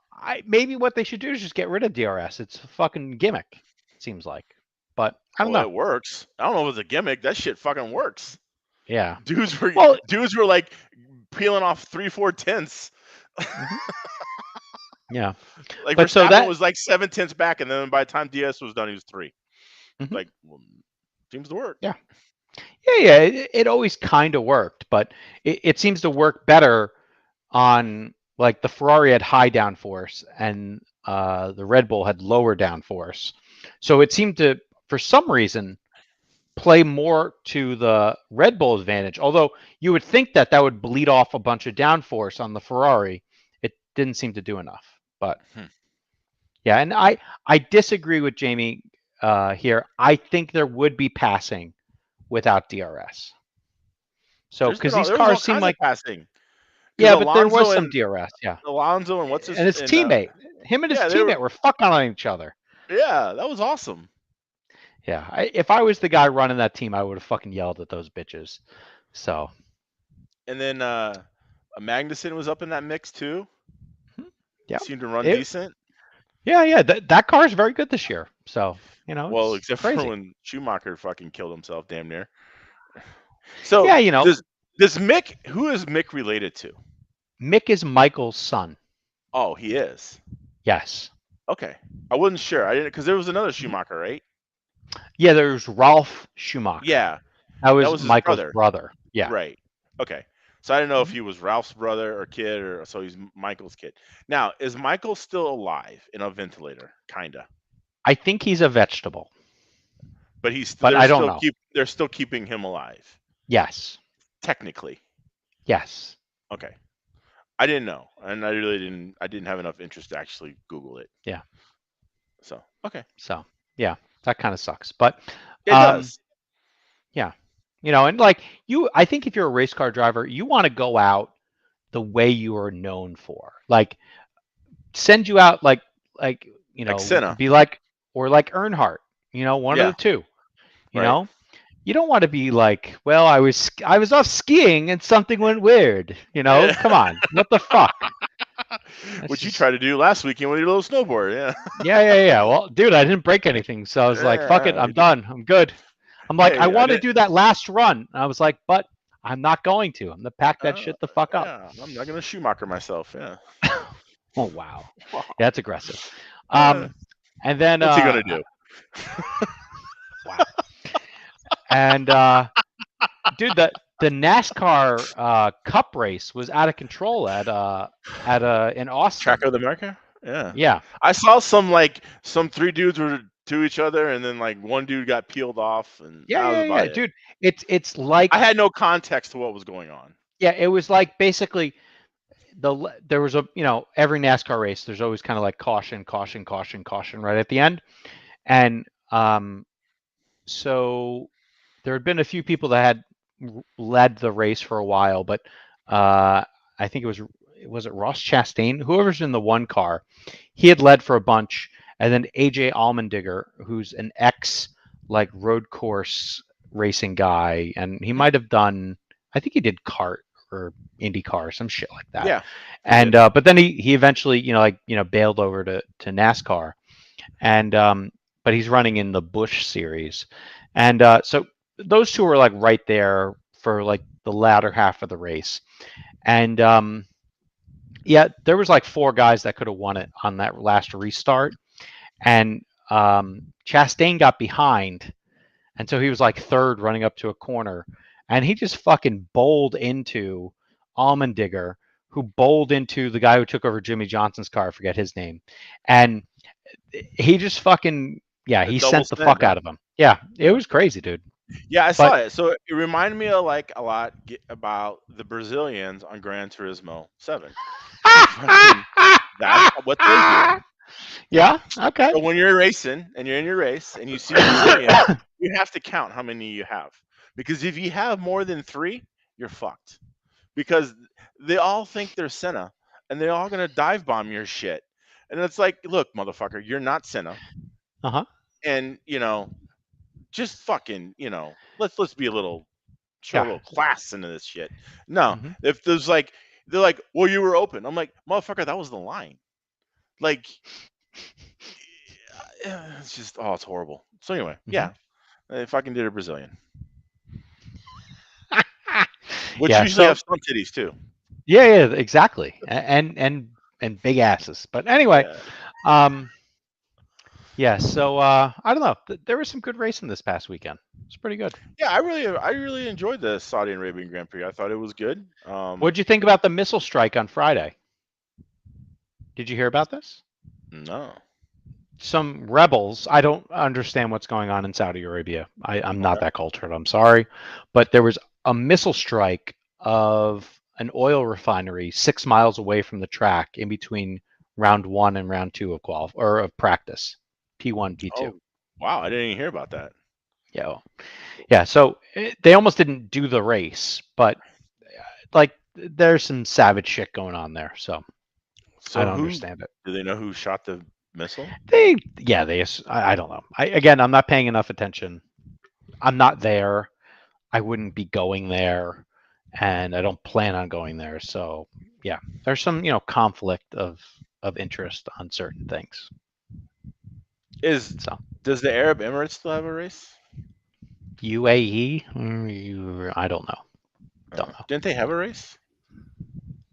maybe what they should do is just get rid of DRS. It's a fucking gimmick, it seems like. But I don't know. It works. I don't know if it's a gimmick. That shit fucking works. Yeah. Dudes were like peeling off 3-4 tenths. Yeah. Like, but Verstappen was like 7 tenths back, and then by the time DS was done, he was 3. Like, seems to work. Yeah. Yeah. It always kind of worked, but it seems to work better on like the Ferrari had high downforce and the Red Bull had lower downforce. So it seemed to, for some reason, play more to the Red Bull advantage. Although you would think that would bleed off a bunch of downforce on the Ferrari, it didn't seem to do enough. But yeah, and I disagree with Jamie here. I think there would be passing without DRS. So because these cars seem like passing. Yeah, but there was some DRS. Yeah, Alonso and what's his and his teammate, him and his teammate were fucking on each other. Yeah, that was awesome. Yeah, if I was the guy running that team, I would have fucking yelled at those bitches. So. And then Magnussen was up in that mix too. Yeah, seemed to run decent. Yeah. That car is very good this year. So well, except for when Schumacher fucking killed himself, damn near. So yeah, does Mick? Who is Mick related to? Mick is Michael's son. Oh, he is. Yes. Okay, I wasn't sure. I didn't because there was another Schumacher, right? Yeah, there's Ralf Schumacher. Yeah, that was Michael's brother. Yeah. Right. Okay. So I didn't know if he was Ralph's brother or kid, or so he's Michael's kid. Now, is Michael still alive in a ventilator? Kinda. I think he's a vegetable. But I don't know. They're still keeping him alive. Yes. Technically. Yes. Okay. I didn't know, and I really didn't. I didn't have enough interest to actually Google it. Yeah. So okay. So yeah, that kind of sucks, but it does. Yeah, and like I think if you're a race car driver, you want to go out the way you are known for. Like, send you out like Senna. be like Earnhart. One of the two. You know. You don't want to be like, well, I was off skiing and something went weird. Come on, what the fuck? What you tried to do last weekend with your little snowboard, yeah. Yeah. Well, dude, I didn't break anything, so I was like, fuck it, I'm done, I'm good. I'm like, I want to do that last run. And I was like, but I'm not going to. I'm gonna pack that shit the fuck up. Yeah, I'm not gonna Schumacher myself. Yeah. Oh wow, yeah, that's aggressive. And then what's he gonna do? Wow. And dude, the NASCAR Cup race was out of control at in Austin. Track of America. Yeah. Yeah. I saw some three dudes were to each other, and then one dude got peeled off, and yeah. Dude, it's like I had no context to what was going on. Yeah, it was like basically there was a every NASCAR race there's always kind of like caution right at the end, and so there had been a few people that had led the race for a while, but I think was it Ross Chastain, whoever's in the one car, he had led for a bunch, and then AJ Allmendinger, who's an ex road course racing guy, and he might have done, I think he did kart or IndyCar or some shit like that. Yeah. And but then he eventually bailed over to NASCAR, and but he's running in the Busch series, and so those two were right there for the latter half of the race, and yeah, there was 4 guys that could have won it on that last restart, and Chastain got behind, and so he was third running up to a corner, and he just fucking bowled into Allmendinger, who bowled into the guy who took over Jimmy Johnson's car. I forget his name, and he just fucking he sent the fuck out of him. Yeah, it was crazy, dude. Yeah, I saw it. So it reminded me of a lot about the Brazilians on Gran Turismo 7. That's what they do. Yeah. Okay. So when you're racing and you're in your race and you see Brazilians, you have to count how many you have, because if you have more than 3, you're fucked. Because they all think they're Senna, and they're all gonna dive bomb your shit. And it's like, look, motherfucker, you're not Senna. And just fucking, let's be a little class into this shit. No, if there's they're like, well, you were open. I'm like, motherfucker, that was the line. It's just, it's horrible. So anyway, yeah, if I can do a Brazilian, which usually have some titties too. Yeah, exactly, and big asses. But anyway, yeah. So I don't know. There was some good racing this past weekend. It's pretty good. Yeah, I really enjoyed the Saudi Arabian Grand Prix. I thought it was good. What'd you think about the missile strike on Friday? Did you hear about this? No. some rebels. I don't understand what's going on in Saudi Arabia. I'm not Okay. that cultured. I'm sorry, but there was a missile strike of an oil refinery 6 miles away from the track, in between round 1 and round 2 of practice, P1, P2. Oh, wow! I didn't even hear about that. Yeah, yeah. So they almost didn't do the race, but like there's some savage shit going on there. So I So don't who understand it. do they know who shot the missile? I don't know. Again, I'm not paying enough attention. I'm not there. I wouldn't be going there, and I don't plan on going there. So yeah, there's some conflict of interest on certain things. Is So does the Arab Emirates still have a race? UAE, I don't know. Don't Didn't they have a race?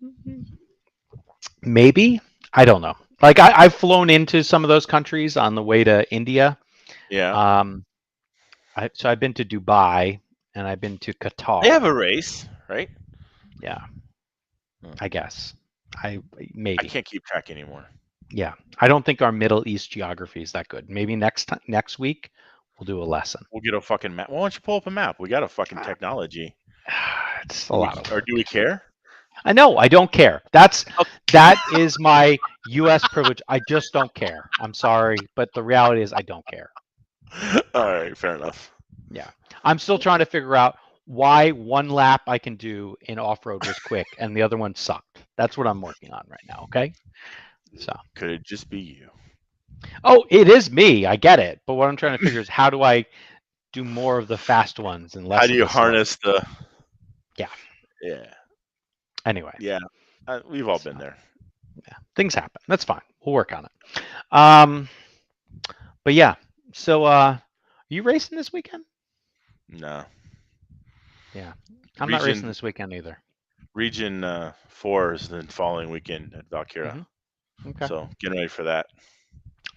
know. Maybe, I don't know. Like I've flown into some of those countries on the way to India. Yeah, Um, so I've been to Dubai and I've been to they have Qatar. a race, right? Yeah, Hmm. I guess. I Maybe. can't keep track anymore. Yeah, I don't think our Middle East geography is that good. Maybe next week we'll do a lesson. We'll get a fucking map. Why don't you pull up a map? We got a fucking technology. It's a lot of Or work. do we care? I know. I don't care. Oh, That is my U.S. privilege. I just don't care. I'm sorry, but the reality is I don't care. all right, fair enough. Yeah, I'm still trying to figure out why one lap I can do in off-road was quick and the other one sucked. That's what I'm working on right now. Okay. So, Could it just be you? oh, it is me. I get it. But what I'm trying to figure is how do I do more of the fast ones and How less do of you the slow? harness the? Yeah. Yeah, Anyway, yeah. We've all so been there. yeah, things happen. That's fine. We'll work on it. Um, but yeah. So, are you racing this weekend? No. Yeah, I'm not racing Region this weekend either. Region 4 is the following weekend at Valkyra. Okay. So getting ready for that.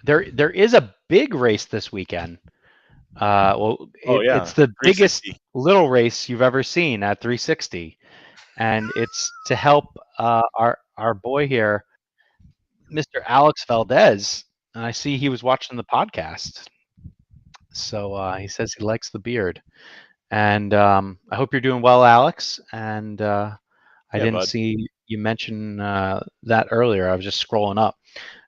There is a big race this weekend. Well, Oh yeah, it's the biggest 360. little race you've ever seen at 360, and it's to help our boy here, Mr. Alex Valdez. And I see he was watching the podcast, so he says he likes the beard. And I hope you're doing well, Alex. And I Yeah, didn't bud. see you mention that earlier. I was just scrolling up.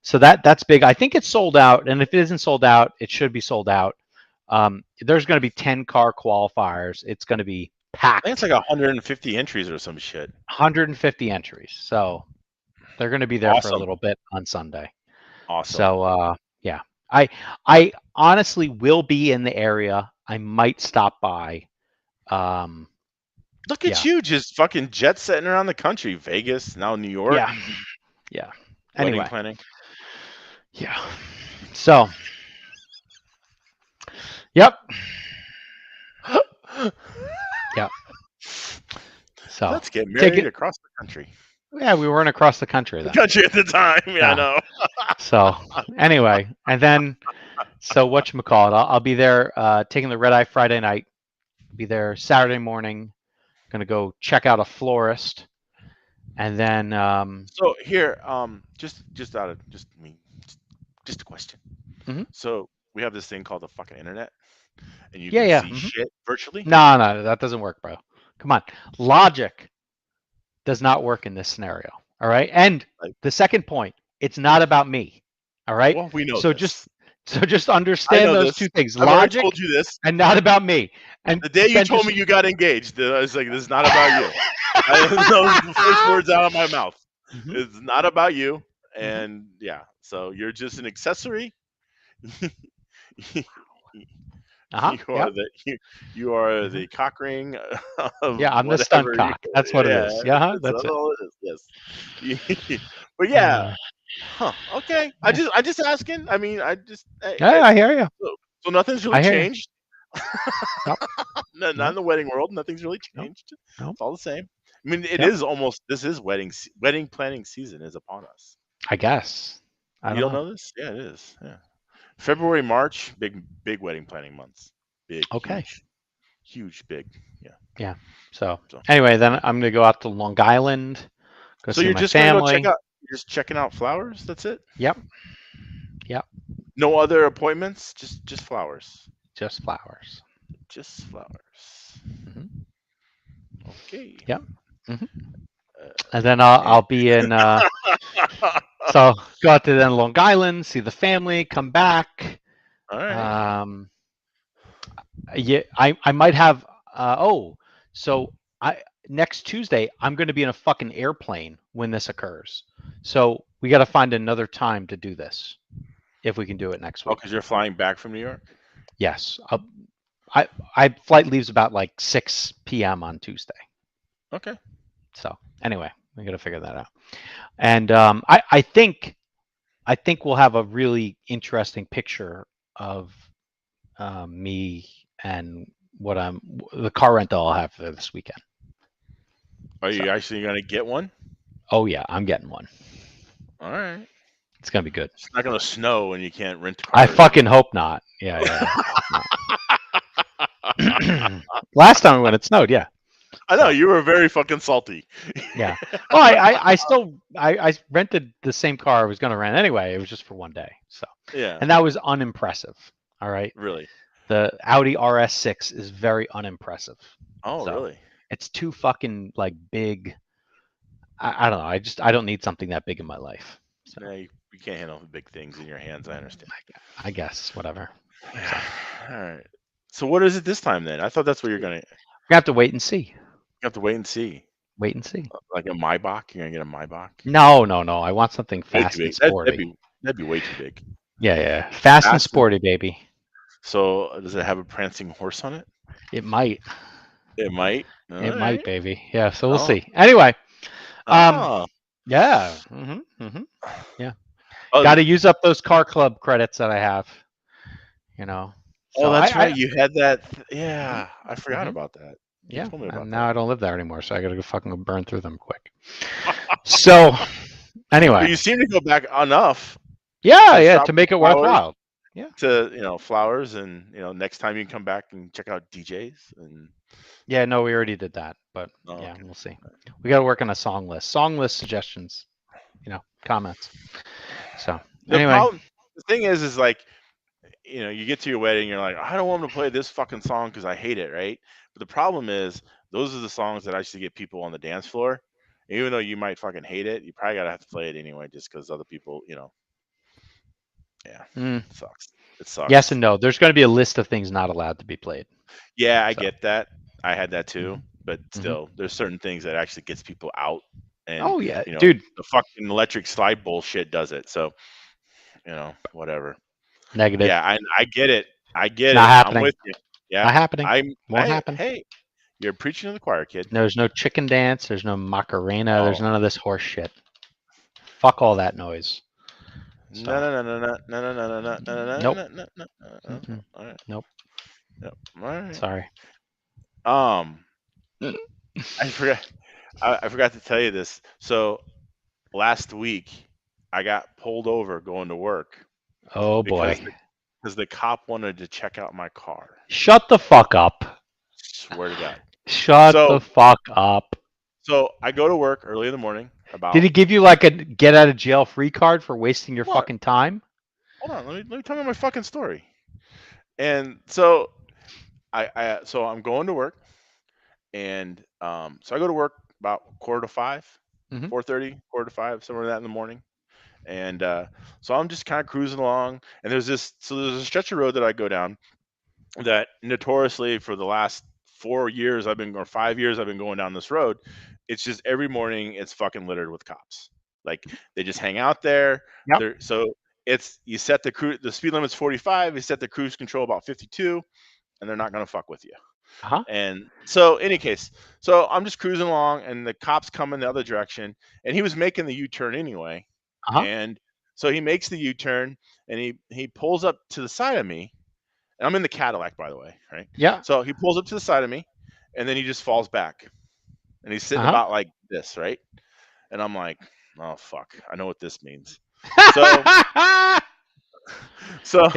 So that's big. I think it's sold out, and if it isn't sold out, it should be sold out. There's going to be 10 car qualifiers. It's going to be I think it's packed. like 150 entries or some shit. 150 entries. So they're going to be there for a Awesome. little bit on Sunday. Awesome. So yeah, I honestly will be in the area. I might stop by. Look Yeah, at you just fucking jet setting around the country. Vegas, now New York. yeah, yeah. Wedding Anyway, planning. yeah. So, yep. Yep. So Let's get take married it. across the country. Yeah, we weren't across the country The then. country at the time. Yeah, I Yeah. know. So anyway, and then so whatchamacallit, I'll be there taking the red eye Friday night. Be there Saturday morning. Gonna go check out a florist, and then So here, just out of just I mean, just a question. Mhm. So we have this thing called the fucking internet, and you can yeah. see Mhm. shit virtually. No, that doesn't work, bro. Come on, logic does not work in this scenario. All right, and Like, the second point, it's not about me. All right, well, we know so this. just I understand know those this. two things: I've already logic told you this. and not about me. And The day you then told just me you got engaged, I was like, "This is not about you." Those are the first words out of my mouth. Mhm, It's not about you, mhm. and yeah, so you're just an accessory. Uh-huh. Yep. You are Mhm. the cock ring of Yeah, I'm the stunt whatever. cock. That's what it Yeah, is. Yeah, huh, that's that's it. all it is. Yes, but yeah, Uh, huh? Okay, yeah. I just asking. I mean, Yeah, I hear you. so nothing's really I hear you. changed. Nope, Not in nope, the wedding world. Nothing's really nope, changed. nope. It's all the same. I mean, it Yep. is almost. This is wedding planning season is upon us. I guess. I You don't don't know. know this? Yeah, it is. Yeah, February, March, big wedding planning months. Big, Okay. huge, big. Yeah. Yeah. So So, anyway, then I'm gonna go out to Long Island, go so see you're my just gonna go check family. out. You're just checking out flowers. That's it. Yep. Yep. No other appointments. Just flowers. Just flowers. Just flowers. Mhm. Okay. Yep. Mhm. Uh, And then and- I'll be in. So go out to then Long Island, see the family, come back. All right. Yeah, I might have. So I next Tuesday I'm going to be in a fucking airplane when this occurs. So we got to find another time to do this if we can do it next Oh, week. because you're flying back from New York. Yes, I flight leaves about like 6 p.m. on Tuesday. Okay. So anyway, we got to figure that out. And I think we'll have a really interesting picture of me and the car rental I'll have for this weekend. Are you So. actually gonna get one? Oh yeah, I'm getting one. All right. It's gonna be good. It's not gonna snow and you can't rent I cars. fucking hope not. Yeah. Last time when it snowed, yeah. I know So. you were very fucking salty. Yeah. Well, I still I rented the same car I was gonna rent anyway. It was just for one day. So. Yeah. And that was unimpressive. All right. Really. The Audi RS6 is very unimpressive. Oh, So, really? It's too fucking like big. I don't know. I don't need something that big in my life. So. No, you can't handle the big things in your hands. I understand. I guess whatever. So. All right. So what is it this time then? I thought that's what you're gonna. We have to wait and see. You have to wait and see. Wait and see. Like a Maybach? You're gonna get a Maybach? No. I want something fast and sporty. That'd be way too big. Yeah. Fast and sporty, baby. So does it have a prancing horse on it? It might. It might. It might, baby. Yeah. So we'll see. Anyway. Yeah. Yeah. Got to use up those car club credits that I have. So that's right. You had that. Yeah, I forgot about that. Yeah. Now I don't live there anymore, so I got to go fucking burn through them quick. So anyway, but you seem to go back enough. Yeah, to make it worthwhile. Yeah. To flowers, and next time you can come back and check out DJs and. Yeah, no, we already did that, but yeah, we'll see. We got to work on a song list. Song list suggestions, comments. So anyway, the thing is like, you get to your wedding, you're like, I don't want them to play this fucking song because I hate it, right? But the problem is, those are the songs that actually get people on the dance floor. And even though you might fucking hate it, you probably gotta have to play it anyway, just because other people, Yeah, it sucks. It sucks. Yes and no. There's going to be a list of things not allowed to be played. Yeah, I get that. I had that too, but still, there's certain things that actually gets people out. And, oh yeah, dude, the fucking electric slide bullshit does it. So, whatever. Negative. Yeah, I get it. I get not it. Happening. I'm with you. Yeah, not happening. Won't happen. Hey, you're preaching to the choir, kid. There's no chicken dance. There's no Macarena. There's none of this horse shit. Fuck all that noise. No. Nope. All right. Nope. Yep. All right. Sorry. I forgot. I forgot to tell you this. So last week, I got pulled over going to work. Oh boy. Because the cop wanted to check out my car. Shut the fuck up. Swear to God. Shut the fuck up. So I go to work early in the morning. Did he give you like a get out of jail free card for wasting your fucking time? Hold on, let me tell you my fucking story. And so so I'm going to work, and so I go to work about 4:45, 4:30, 4:45, somewhere like that in the morning. And so I'm just kind of cruising along, and there's a stretch of road that I go down that notoriously for the last 5 years I've been going down this road. It's just every morning it's fucking littered with cops. Like they just hang out there. Yep. So you set the speed limit's 45, you set the cruise control about 52, and they're not gonna fuck with you. And so any case, so I'm just cruising along, and the cops come in the other direction, and he was making the U-turn anyway. And so he makes the U-turn, and he pulls up to the side of me. And I'm in the Cadillac, by the way, right? Yeah. So he pulls up to the side of me, and then he just falls back. And he's sitting about like this, right? And I'm like, oh, fuck. I know what this means. So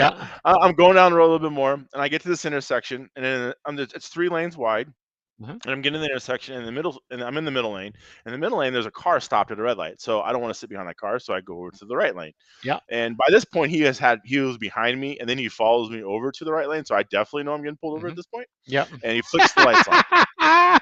I'm going down the road a little bit more, and I get to this intersection, and then it's 3 lanes wide. Mhm. And I'm getting in the intersection in the middle, and I'm in the middle lane. In the middle lane, there's a car stopped at a red light, so I don't want to sit behind that car, so I go over to the right lane. Yeah. And by this point, he was behind me, and then he follows me over to the right lane, so I definitely know I'm getting pulled over at Mhm. this point. Yep. And he flicks the lights on.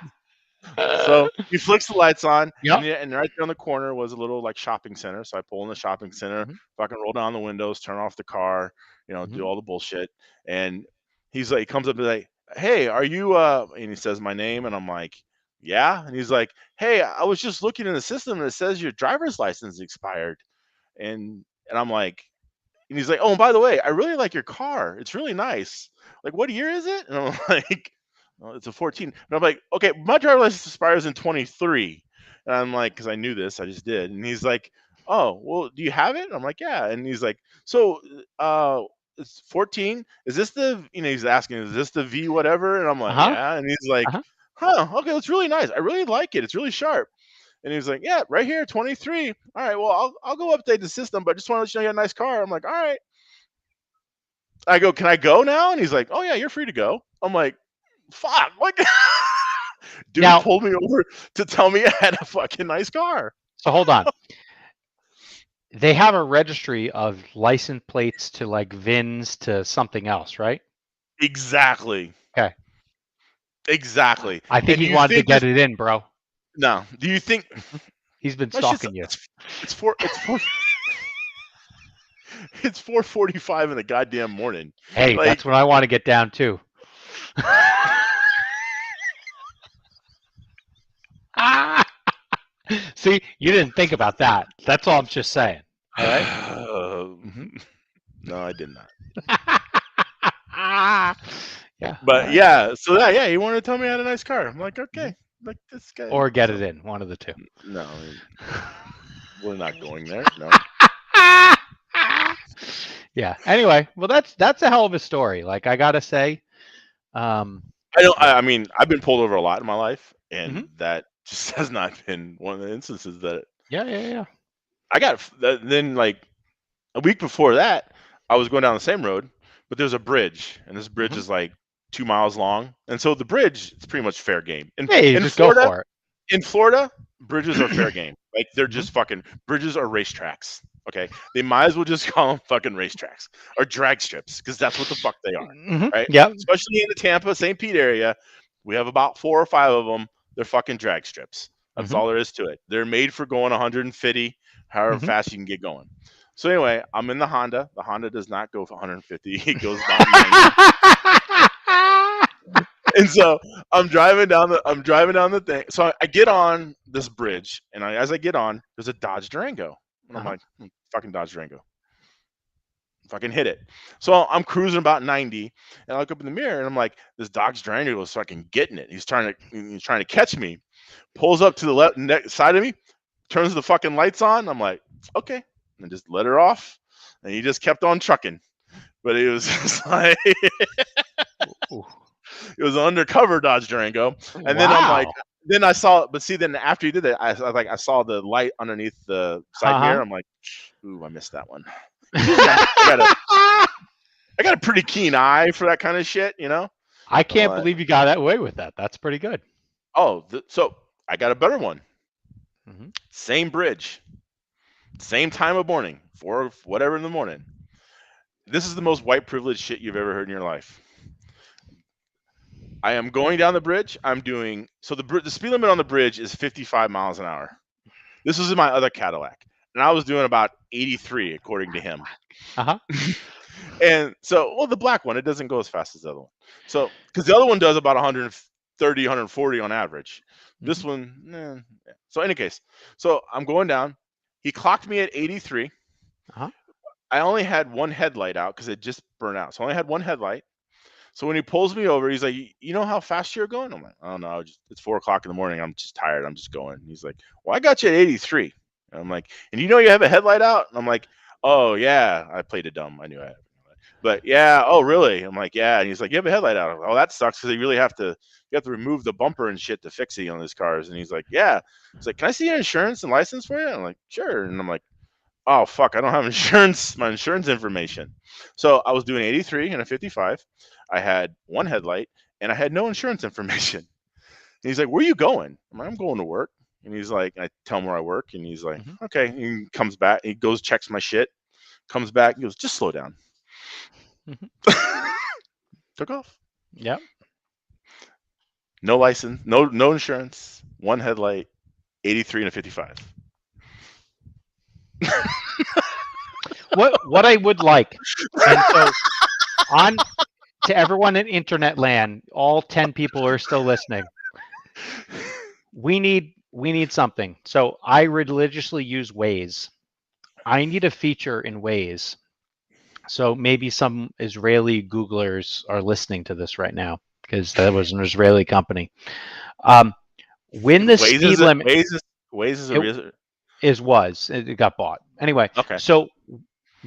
So he flicks the lights on, Yep. and right there on the corner was a little like shopping center. So I pull in the shopping center, Mhm. fucking roll down the windows, turn off the car, do Mhm. all the bullshit. And he's like, he comes up and like, "Hey, are you?" And he says my name, and I'm like, "Yeah." And he's like, "Hey, I was just looking in the system, and it says your driver's license expired." And I'm like, and he's like, "Oh, and by the way, I really like your car. It's really nice. Like, what year is it?" And I'm like, "Oh, it's a 14." And I'm like, "Okay, my driver's license expires in 23." And I'm like, because I knew this, I just did. And he's like, "Oh, well, do you have it?" And I'm like, "Yeah." And he's like, "So, it's 14. Is this the?" He's asking, "Is this the V whatever?" And I'm like, Uh-huh. "Yeah." And he's like, Uh-huh. "Huh? Okay, that's really nice. I really like it. It's really sharp." And he was like, "Yeah, right here, 23. All right, well, I'll go update the system, but just want to let you know you got a nice car." I'm like, "All right." I go, "Can I go now?" And he's like, "Oh yeah, you're free to go." I'm like, "Fuck!" Like, dude Now, pulled me over to tell me I had a fucking nice car. so hold on. They have a registry of license plates to like VINs to something else, right? Exactly. Okay. Exactly. I think And he do you wanted to think this? get it in, bro. No. Do you think? Mhm. He's been My shit's stalking you. it's 4:45 in the goddamn morning. Hey, Like, that's what I want to get down to. See, you didn't think about that. That's all I'm just saying. All right. Mhm. no, I did not. Yeah. All But right. yeah, so yeah, he wanted to tell me I had a nice car. I'm like, Mhm. okay, like this guy. Or get So it in, one of the two. no, we're not going there. No. Yeah. Anyway, well, that's a hell of a story. Like I gotta say, um, I don't. yeah. I mean, I've been pulled over a lot in my life, and Hmm. that just has not been one of the instances that Yeah, yeah, yeah. I got. Then like a week before that, I was going down the same road, but there's a bridge, and this bridge Hmm. is like 2 miles long, and so the bridge is pretty much fair game. Yeah, you In just go Florida, for it. bridges are fair game. Like they're Hmm. just fucking bridges are racetracks. Okay, they might as well just call them fucking racetracks or drag strips because that's what the fuck they are, Hmm. right? Yep. Especially in the Tampa, St. Pete area, we have about 4 or 5 of them. They're fucking drag strips. That's Hmm. all there is to it. They're made for going 150, however Hmm. fast you can get going. So anyway, I'm in the Honda. The Honda does not go for 150. It goes about 90. And so I'm driving down the thing. So I get on this bridge, and as I get on, there's a Dodge Durango, and I'm Uh-huh. like, fucking Dodge Durango, fucking hit it. So I'm cruising about 90, and I look up in the mirror, and I'm like, this Dodge Durango is fucking getting it. He's trying to catch me. Pulls up to the left side of me, turns the fucking lights on. I'm like, okay, and just let her off, and he just kept on trucking. But it was just like Ooh. it was an undercover Dodge Durango. And then I'm like, Wow. then I saw, but see, then after he did that, I saw the light underneath the side Uh-huh. mirror. I'm like, ooh, I missed that one. Usually I got a pretty keen eye for that kind of shit. I I'm can't like, believe you got away with that. That's pretty good. oh, so I got a better one. Hmm. Same bridge, same time of morning, 4 whatever in the morning. This is the most white privilege shit you've ever heard in your life. I am going down the bridge. I'm doing so the speed limit on the bridge is 55 miles an hour. This was in my other Cadillac, and I was doing about 83 according to him. Uh-huh. And so, well, the black one, it doesn't go as fast as the other one. So, because the other one does about 130, 140 on average. This Hmm. one, yeah. So, in any case, so I'm going down. He clocked me at 83. Uh-huh. I only had one headlight out because it just burned out. So, I only had one headlight. So, when he pulls me over, he's like, "You know how fast you're going?" I'm like, "Oh, no, it's 4 o'clock in the morning. I'm just tired. I'm just going." And he's like, "Well, I got you at 83." And I'm like, "And you know you have a headlight out?" And I'm like, "Oh, yeah." I played it dumb. I knew I had. But yeah, oh really? I'm like, yeah. And he's like, you have a headlight out. Oh, that sucks because you have to remove the bumper and shit to fix it on these cars. And he's like, yeah. He's like, can I see your insurance and license for you? I'm like, sure. And I'm like, oh fuck, I don't have insurance, my insurance information. So I was doing 83 and a 55. I had one headlight and I had no insurance information. he's like, "Where are you going?" I'm like, "I'm going to work." And he's like, I tell him where I work, and he's like, Mhm. "Okay." He comes back. He goes, checks my shit, comes back. He goes, "Just slow down." Mhm. Took off. Yep. No license, no insurance, one headlight, 83 and a 55. What I would like, and so on to everyone in internet land, all 10 people are still listening. We need something. So I religiously use Waze. I need a feature in Waze. So maybe some Israeli Googlers are listening to this right now because that was an Israeli company. When the Waze speed is a limit Waze is a it real. it got bought anyway. Okay. So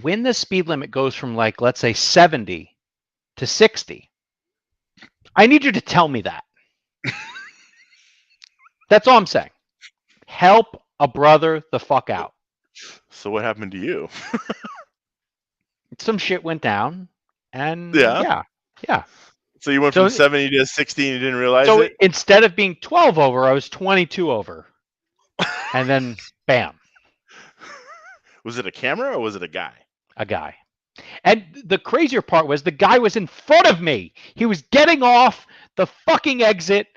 when the speed limit goes from, like, let's say 70 to 60, I need you to tell me that. That's all I'm saying. Help a brother the fuck out. So what happened to you? Some shit went down, and Yeah. yeah. So you went So from 70 to 60 and you didn't realize so it? instead of being 12 over, I was 22 over, and then bam, Was it a camera or was it a guy? a guy. And the crazier part was the guy was in front of me. He was getting off the fucking exit,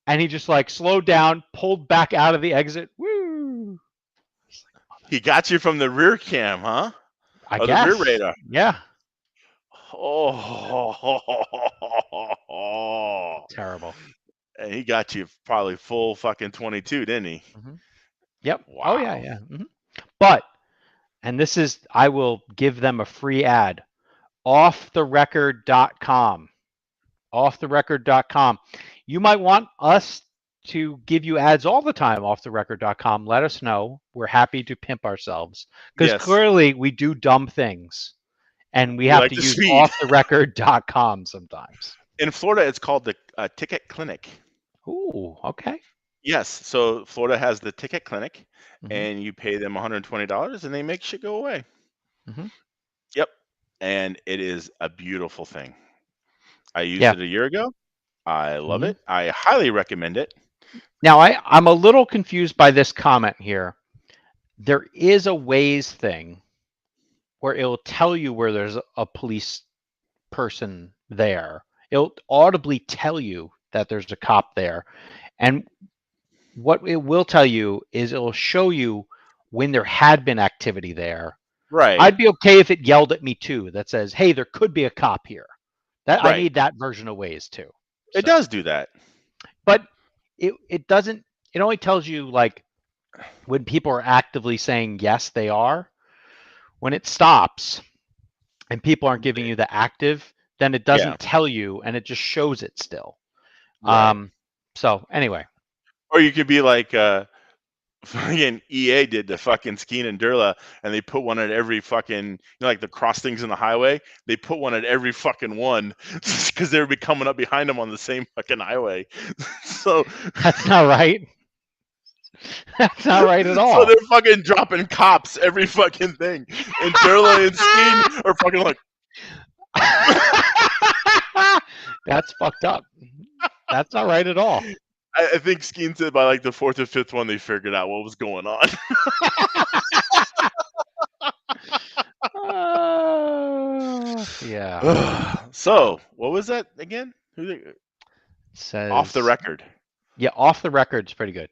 and he just, like, slowed down, pulled back out of the exit. Woo! He got you from the rear cam, huh? I Or the rear guess. radar. Yeah. Oh. Terrible. And he got you probably full fucking 22, didn't he? Mm-hmm. Yep. Oh yeah, Wow. yeah. Mm-hmm. But, and this is, I will give them a free ad. Offtherecord.com. Offtherecord.com. You might want us to give you ads all the time. Offtherecord.com. Let us know. We're happy to pimp ourselves because Yes. clearly we do dumb things, and we We have like to the use speed. offtherecord.com sometimes. In Florida, it's called the Ticket Clinic. Ooh, okay. Yes. So Florida has the Ticket Clinic, Mm-hmm. and you pay them $120, and they make shit go away. Mm-hmm. Yep. And it is a beautiful thing. I used Yeah. it a year ago. I love Mm-hmm. it. I highly recommend it. Now I'm a little confused by this comment here. There is a Waze thing where it'll tell you where there's a police person there. It'll audibly tell you that there's a cop there. And what it will tell you is it'll show you when there had been activity there. Right. I'd be okay if it yelled at me too that says, "Hey, there could be a cop here." That I Right. need that version of Waze too. It does do that. But it doesn't, it only tells you, like, when people are actively saying yes, they are. When it stops and people aren't giving you the active, then it doesn't Yeah. tell you, and it just shows it still. Right. So anyway, Or you could be like fucking EA did to fucking Skeen and Durla, and they put one at every fucking, like the cross things in the highway. They put one at every fucking one because they would be coming up behind them on the same fucking highway. So that's not right. That's not right at all. So they're fucking dropping cops every fucking thing, and Durla and Skeen are fucking like. That's fucked up. That's not right at all. I think Skeen said by like the fourth or fifth one they figured out what was going on. Yeah. So what was that again? Says Off the record. Yeah, off the record's pretty good.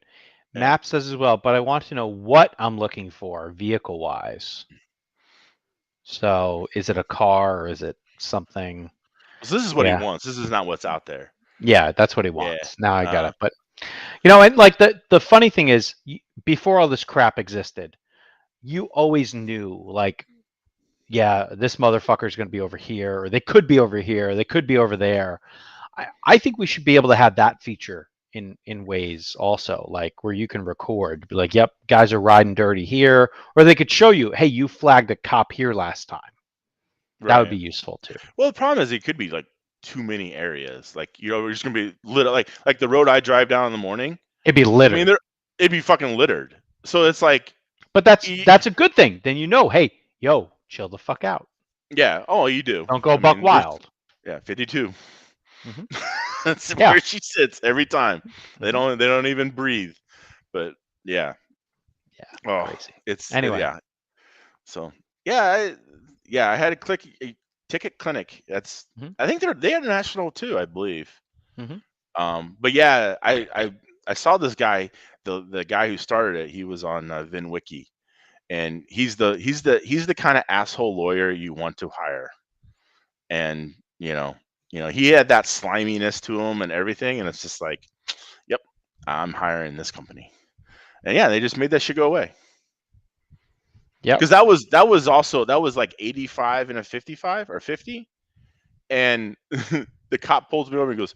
Yeah. Map says as well, but I want to know what I'm looking for vehicle wise. So is it a car or is it something? So this is what Yeah. he wants. This is not what's out there. Yeah, that's what he Yeah. wants. Now I got it. But and like the funny thing is, before all this crap existed, you always knew, like, yeah, this motherfucker's going to be over here, or they could be over here, they could be over there. I think we should be able to have that feature in Waze also, like where you can record, be like, yep, guys are riding dirty here, or they could show you, hey, you flagged a cop here last time. That would be useful too. Well, the problem is it could be like too many areas. Like, we're just gonna be lit. Like the road I drive down in the morning. It'd be littered. I mean, it'd be fucking littered. So it's like. But that's a good thing. Then hey, yo, chill the fuck out. Yeah. Oh, you do. Don't go buck wild. Yeah, 52. Mm-hmm. That's Yeah. where she sits every time. They Mhm. don't even breathe. But yeah. Yeah, Oh, crazy. it's Anyway. yeah. So yeah, I had a ticket clinic. That's Mhm, I think they had a national too, I believe. mhm. But yeah, I saw this guy, the guy who started it. He was on VinWiki, and he's the kind of asshole lawyer you want to hire. And he had that sliminess to him and everything, and it's just like, yep, I'm hiring this company. And yeah, they just made that shit go away. Yep. Because that was like 85 and a 55 or 50, and the cop pulls me over and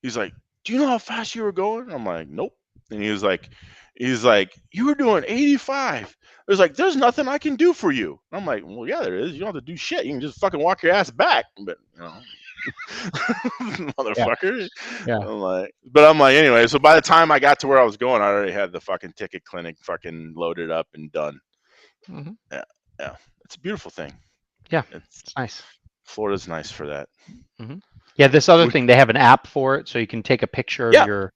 he's like, "Do you know how fast you were going?" I'm like, "Nope." And he's like, "You were doing 85." There's nothing I can do for you. I'm like, "Well, yeah, there is. You don't have to do shit. You can just fucking walk your ass back." But Yeah. motherfucker. Yeah. But I'm like, anyway. So by the time I got to where I was going, I already had the fucking ticket clinic fucking loaded up and done. Mhm. Yeah, yeah. It's a beautiful thing. Yeah. It's It's nice. Florida's nice for that. Mhm. Yeah, this other We, thing, they have an app for it, so you can take a picture of yeah, your.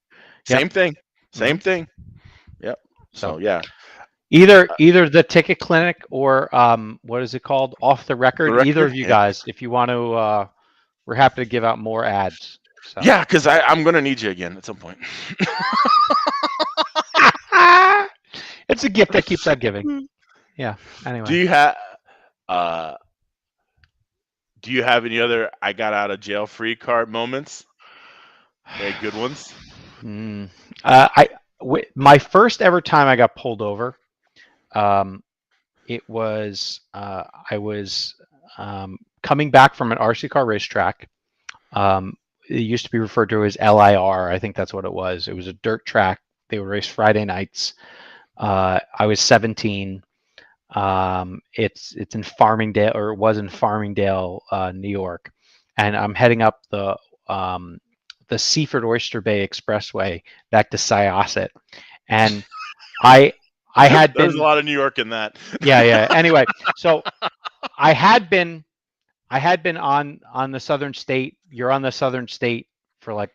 Yep. same thing. Same Mhm. thing. Yep. So So yeah, either the ticket clinic or what is it called? Off the the record. Either record. of you Yeah, guys, if you want to, we're happy to give out more ads. So. yeah. Because I'm gonna need you again at some point. It's a gift that keeps on giving. Yeah. Do Anyway. you have uh Do you have any other I got out of jail free card moments? Any good ones? Hmm. My first ever time I got pulled over, um, it was I was coming back from an RC car racetrack. Um, it used to be referred to as LIR. I think that's what it was. It was a dirt track. They would race Friday nights. I was 17. It's in Farmingdale, or it was in Farmingdale, New York, and I'm heading up the Seaford Oyster Bay Expressway back to Syosset, and I I had There's a been. lot of New York in that. Yeah. Anyway, so I had been on the Southern State. You're on the Southern State for like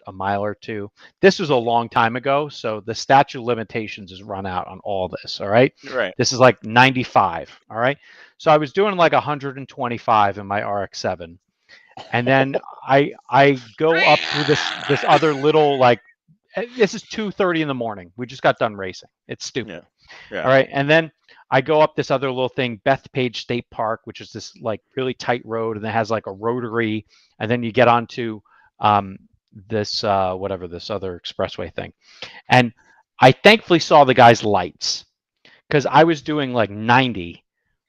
a mile or two. This was a long time ago, so the statute of limitations is run out on all this. All right, Right. this is like 95. All right, so I was doing like 125 in my RX-7, and then I go up through this other little, like, this is 2:30 in the morning. We just got done racing. It's stupid. Yeah. Yeah. All right, and then I go up this other little thing, Bethpage State Park, which is this like really tight road, and it has like a rotary, and then you get onto um, this whatever, this other expressway thing, and I thankfully saw the guy's lights because I was doing like 90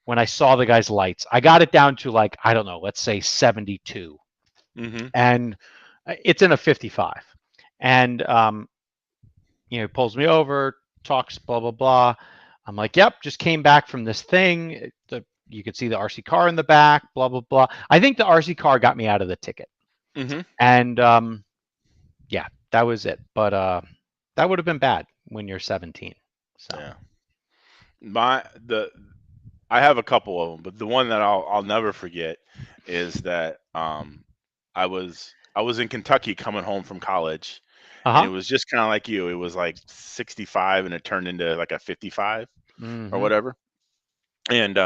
when I saw the guy's lights. I got it down to, like, I don't know, let's say 72, Mm-hmm. and it's in a 55, and he pulls me over, talks, blah blah blah. I'm like, yep, just came back from this thing. You could see the RC car in the back, blah blah blah. I think the RC car got me out of the ticket, Mm-hmm. and yeah, that was it. But that would have been bad when you're 17. So. Yeah. I have a couple of them, but the one that I'll never forget is that I was in Kentucky coming home from college, Uh and it huh. was just kind of like you. It was like 65, and it turned into like a 55 or Mm-hmm. whatever. And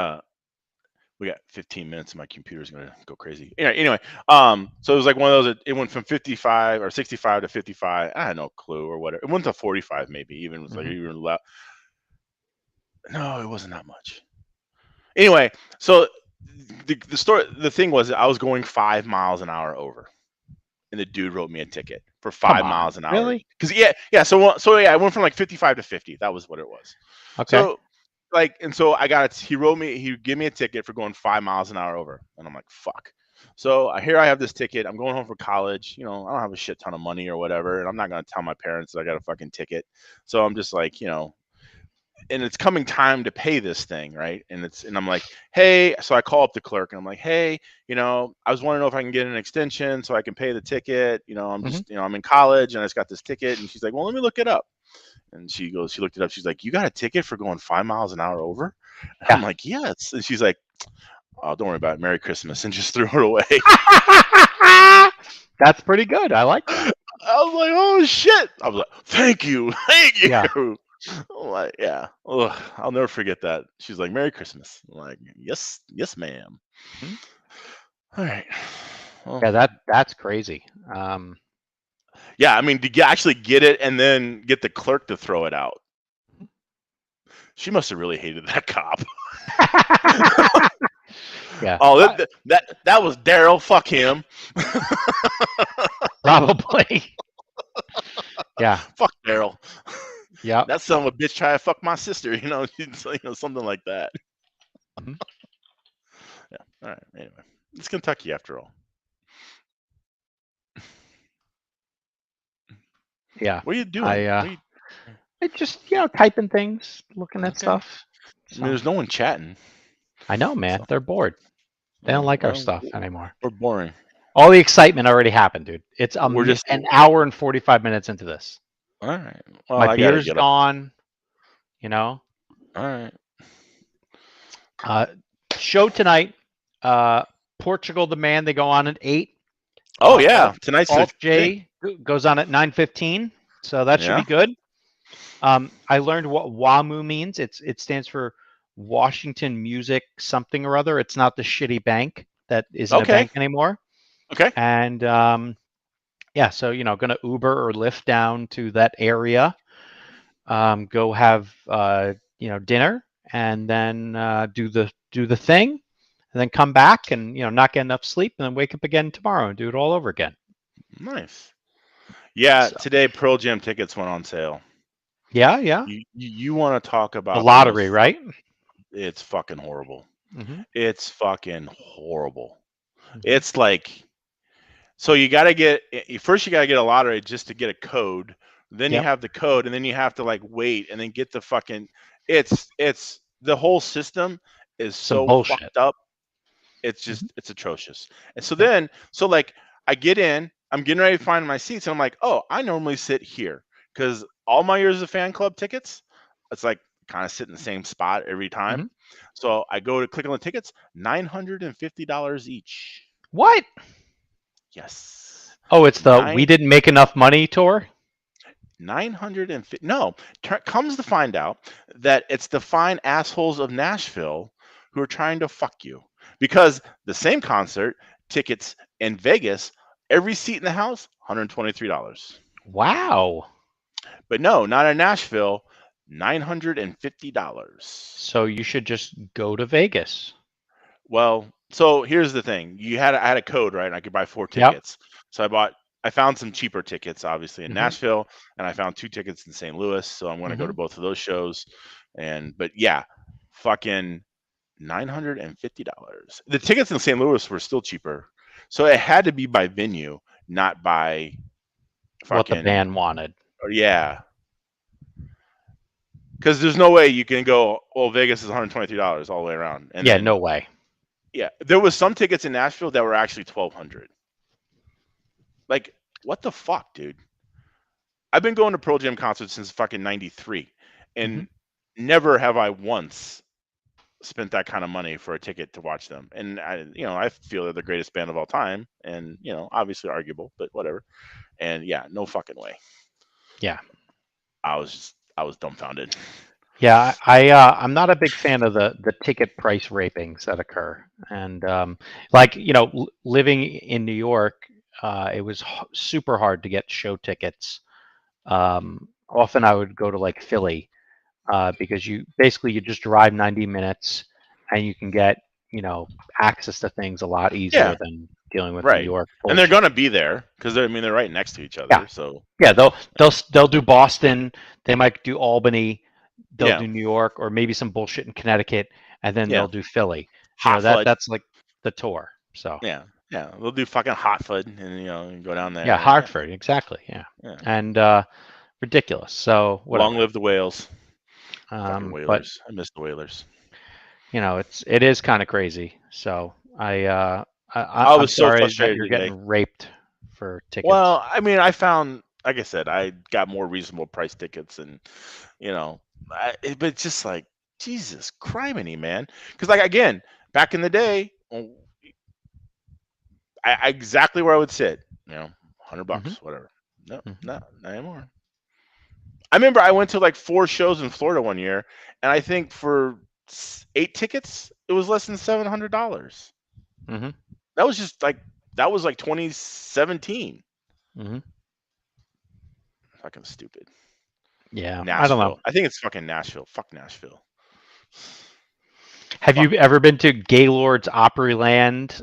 we got 15 minutes. My computer's gonna go crazy. Anyway, so it was like one of those. It went from 55 or 65 to 55. I had no clue or whatever. It went to 45, maybe even. It was like Mm-hmm. even loud. No, it wasn't that much. Anyway, so the thing was, I was going 5 miles an hour over, and the dude wrote me a ticket for Come five on, miles an hour. really? Because yeah. So yeah, I went from like 55 to 50. That was what it was. Okay. So like, and so I got it. He gave me a ticket for going 5 miles an hour over, and I'm like, fuck. So here I have this ticket. I'm going home for college. I don't have a shit ton of money or whatever, and I'm not gonna tell my parents that I got a fucking ticket. So I'm just like, and it's coming time to pay this thing, right? And I'm like, hey, so I call up the clerk and I'm like, hey, I was wondering if I can get an extension so I can pay the ticket. I'm Mm-hmm. just, I'm in college and I just got this ticket. And she's like, well, let me look it up. And she looked it up. She's like, you got a ticket for going 5 miles an hour over? And I'm Yeah. like, yes. And she's like, oh, don't worry about it. Merry Christmas. And just threw her away. That's pretty good. I like that. I was like, oh shit! I was like, thank you, thank you. Yeah. I'm like, yeah. Ugh, I'll never forget that. She's like, Merry Christmas. I'm like, yes, yes, ma'am. Mhm. All right. Well, Yeah, that's crazy. yeah. I mean, to actually get it and then get the clerk to throw it out. She must have really hated that cop. Yeah, Oh, that was Daryl. Fuck him. probably. Yeah. Fuck Daryl. Yep. That son of a bitch tried to fuck my sister. Something like that. Mhm. Yeah. All right. Anyway, it's Kentucky after all. Yeah. What are you doing? I just typing things, looking at Okay. stuff. I mean, there's no one chatting. I know, man. So. They're bored. They don't like our Well, stuff anymore. we're boring. All the excitement already happened, dude. It's We're just an hour and 45 minutes into this. all right. Well, My I gotta beer's get up. gone. All right. Show tonight. Portugal the Man. They go on at 8. Oh yeah, tonight's the Alt thing. J goes on at 9:15. So that should be good. I learned what WAMU means. It stands for Washington Music something or other. It's not the shitty bank that isn't a bank anymore. Okay. And yeah, so gonna Uber or Lyft down to that area. Go have dinner, and then do the thing, and then come back and not get enough sleep, and then wake up again tomorrow and do it all over again. Nice. Yeah, So. today Pearl Jam tickets went on sale. Yeah. You want to talk about the lottery, right? It's fucking horrible. Mm-hmm. It's fucking horrible. Mm-hmm. It's like, so you got to get first. You got to get a lottery just to get a code. Then you have the code, and then you have to like wait, and then get the fucking. It's the whole system is so fucked up. It's just it's atrocious. And so like I get in, I'm getting ready to find my seats, and I'm like, oh, I normally sit here because all my years of fan club tickets, it's like kind of sit in the same spot every time. Mm-hmm. So I go to click on the tickets, $950 each. What? Yes. Oh, it's the we didn't make enough money tour? 950. No, comes to find out that it's the fine assholes of Nashville who are trying to fuck you. Because the same concert tickets in Vegas, every seat in the house, $123. Wow. But no, not in Nashville, $950. So you should just go to Vegas. Well, so here's the thing. I had a code, right? And I could buy 4 tickets. Yep. So I found some cheaper tickets, obviously, in Nashville, and I found 2 tickets in St. Louis. So I'm going to go to both of those shows. But yeah, fucking $950. The tickets in St. Louis were still cheaper. So it had to be by venue, not by fucking what the band wanted. Yeah. Because there's no way you can go, well, Vegas is $123 all the way around. And no way. Yeah. There was some tickets in Nashville that were actually $1,200. Like, what the fuck, dude? I've been going to Pearl Jam concerts since fucking 93. And never have I once spent that kind of money for a ticket to watch them. And I feel they're the greatest band of all time, and obviously arguable, but whatever. And yeah, no fucking way. Yeah, I was dumbfounded. Yeah, I'm not a big fan of the ticket price rapings that occur, and living in New York, it was super hard to get show tickets. Often I would go to like Philly. Because you just drive 90 minutes and you can get access to things a lot easier than dealing with New York bullshit. And they're gonna be there because they're right next to each other. Yeah. So yeah, they'll do Boston. They might do Albany. They'll do New York, or maybe some bullshit in Connecticut, and then they'll do Philly. That's like the tour. So yeah, they'll do fucking Hartford and go down there. Yeah, Hartford, exactly. Yeah. And ridiculous. So long live the Whales. Whalers. But I miss the Whalers. It is kind of crazy. So I was so sorry frustrated that you're today. getting raped for tickets. Well, I mean, I found, like I said, I got more reasonable price tickets, and but it's just like, Jesus criminy, man. Because like again, back in the day, exactly where I would sit. $100, whatever. No, Mhm. not anymore. I remember I went to like 4 shows in Florida one year, and I think for 8 tickets, it was less than $700. Mhm. That was just like that was like 2017. Mhm. Fucking stupid. Yeah, I don't know. Nashville. I think it's fucking Nashville. Fuck Nashville. Have Fuck you ever been to Gaylord's Opryland,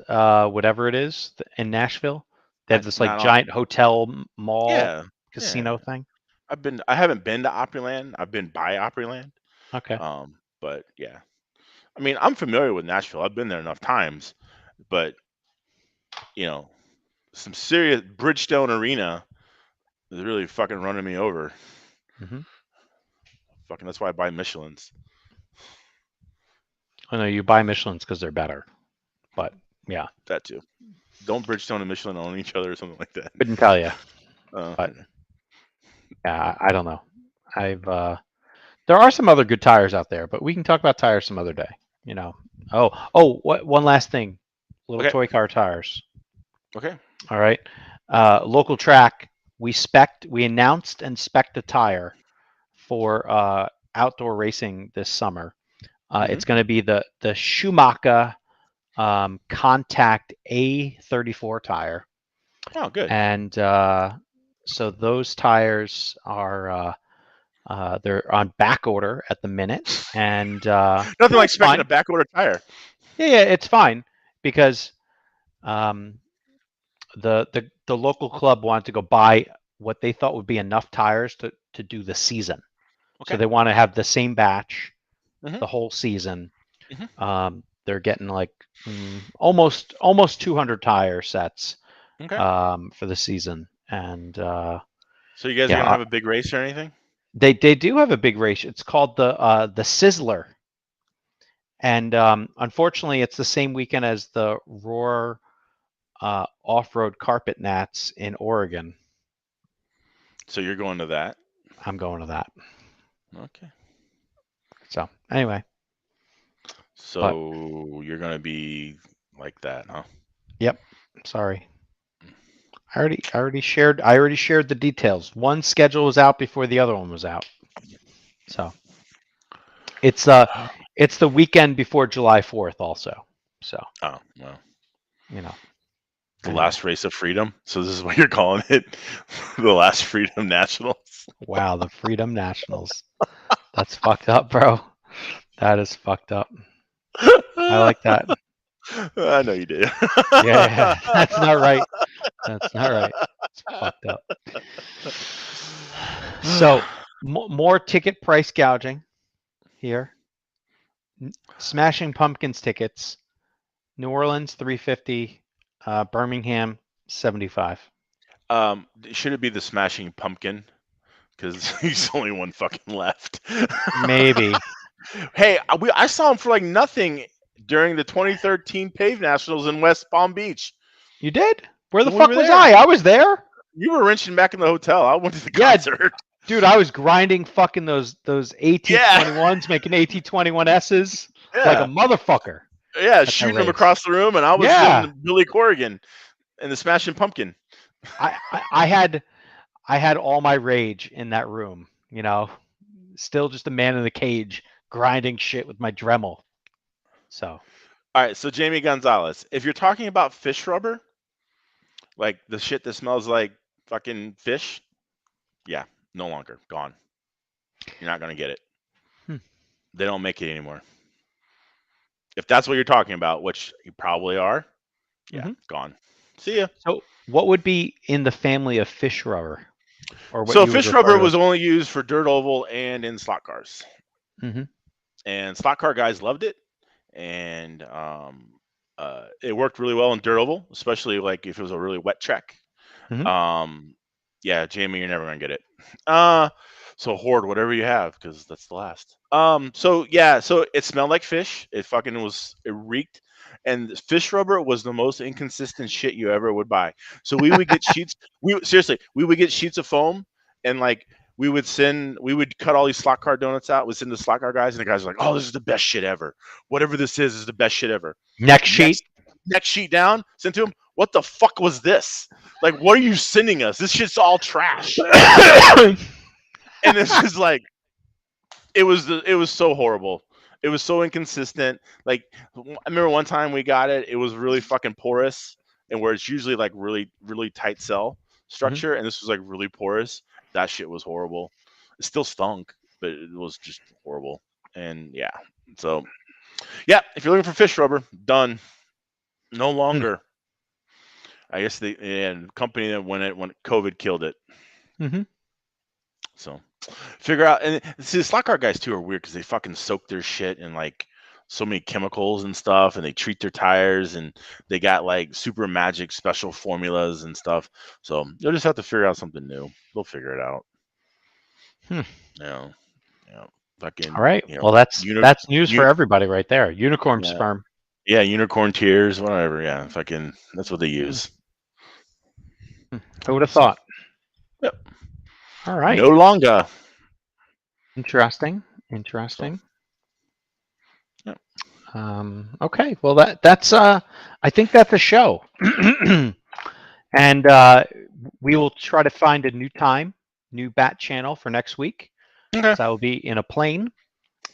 whatever it is, in Nashville? They have this like not on. giant hotel mall Yeah, yeah. casino thing. I haven't been to Opryland. I've been by Opryland. Okay. But yeah. I mean, I'm familiar with Nashville. I've been there enough times, but you know, some serious Bridgestone Arena is really fucking running me over. Hmm. Fucking that's why I buy Michelin's. I know you buy Michelin's because they're better, but yeah, That too. Don't Bridgestone and Michelin own each other or something like that? couldn't tell you, but Okay. yeah, I don't know. I've there are some other good tires out there, but we can talk about tires some other day. You know. What? One last thing, little Okay. toy car tires. Okay. All right. Local track. We announced and spec'd a tire for outdoor racing this summer. It's going to be the Schumacher Contact A34 tire, Oh, good. and so those tires are they're on back order at the minute, and Nothing like it's specking fine. a back order tire. Yeah, it's fine because um, the local club wanted to go buy what they thought would be enough tires to do the season. So Okay. they want to have the same batch Mhm. the whole season. Mhm. They're getting like almost 200 tire sets Okay. for the season, and So you guys are yeah, gonna have a big race or anything? they do have a big race. It's called the Sizzler, and unfortunately, it's the same weekend as the Roar off-road carpet nats in Oregon. So you're going to that? I'm going to that. Okay. So anyway, but So you're gonna be like that, huh? yep. Sorry. I already shared the details. One schedule was out before the other one was out. So it's the weekend before July 4th also. So Oh, well. you know. The Anyway. last race of freedom. So this is what you're calling it, the last Freedom Nationals. Wow, the Freedom Nationals. That's fucked up, bro. That is fucked up. I like that. I know you did. Yeah, that's not right. That's not right. It's fucked up. So more ticket price gouging here. Smashing Pumpkins tickets. New Orleans 350, Birmingham 75. Should it be the Smashing Pumpkin? Because he's only one fucking left. Maybe. Hey, I saw him for like nothing during the 2013 Pave Nationals in West Palm Beach. You did? Where the We fuck were was there. I? I was there. You were wrenching back in the hotel. I went to the Yeah, concert. dude, I was grinding fucking those AT21s, making AT21Ss like a motherfucker. Yeah, that shooting them race. across the room, and I was Yeah. doing Billy Corrigan and the Smashing Pumpkin. I had all my rage in that room, you know. Still just a man in the cage grinding shit with my Dremel. So All right, so Jamie Gonzalez, if you're talking about fish rubber, like the shit that smells like fucking fish, yeah, no longer gone. You're not gonna get it. They don't make it anymore. If that's what you're talking about, which you probably are, yeah, gone. See ya. So what would be in the family of fish rubber? Or what So you would fish refer rubber to was only used for dirt oval and in slot cars, Mhm. and slot car guys loved it, and it worked really well in dirt oval, especially like if it was a really wet track. Mhm. Yeah, Jamie, you're never gonna get it. So hoard whatever you have because that's the last. So yeah, so it smelled like fish. It reeked, and fish rubber was the most inconsistent shit you ever would buy. So we would get sheets. We would get sheets of foam, and like we would cut all these slot car donuts out. We'd send the slot car guys, and the guys were like, "Oh, this is the best shit ever. Whatever this is the best shit ever." Next sheet. Next sheet down, sent to him. what the fuck was this? Like, what are you sending us? This shit's all trash. And it's just like, it was so horrible. It was so inconsistent. Like, I remember one time we got it. It was really fucking porous, and where it's usually like really really tight cell structure, and this was like really porous. That shit was horrible. It still stunk, but it was just horrible. And yeah, so yeah, if you're looking for fish rubber, done. No longer. I guess the company that when COVID killed it. Mm-hmm. So figure out, and see, the slot car guys too are weird because they fucking soak their shit in like so many chemicals and stuff, and they treat their tires, and they got like super magic special formulas and stuff. So you'll just have to figure out something new. They'll figure it out. You know, fucking. All right. You know, Well, that's news for everybody right there. Unicorn Yeah. sperm. Yeah, unicorn tears, whatever. Yeah, fucking. That's what they use. Who would have thought? Yep. All right. No longer. Interesting. Yep. Okay. Well, that's I think that's a show. And we will try to find a new time, new bat channel for next week. Okay. So I will be in a plane.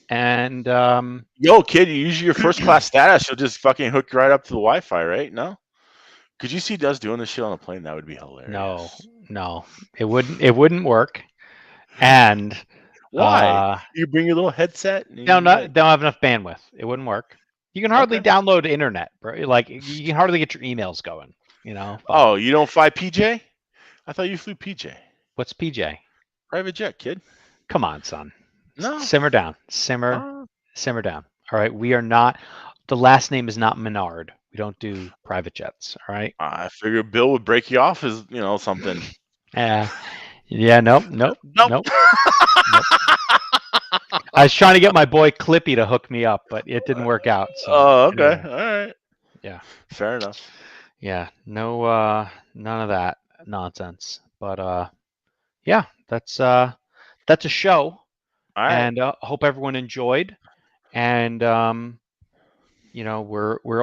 And yo, kid, you use your first class status, you'll just fucking hook right up to the Wi-Fi, right? No? Could you see us doing this shit on a plane? That would be hilarious. No, it wouldn't work. And why? You bring your little headset? don't have enough bandwidth. It wouldn't work. You can hardly download internet, bro. Like you can hardly get your emails going. You know. Oh, you don't fly PJ? I thought you flew PJ. What's PJ? Private jet, kid. Come on, son. No. Simmer down. Simmer down. All right. We are not. The last name is not Menard. We don't do private jets. All right. I figured Bill would break you off as something. Yeah. Nope. I was trying to get my boy Clippy to hook me up, but it didn't work out. So, okay. Anyway. All right. Yeah. Fair enough. Yeah. No. None of that nonsense. But yeah. That's a show. All right. And hope everyone enjoyed. And we're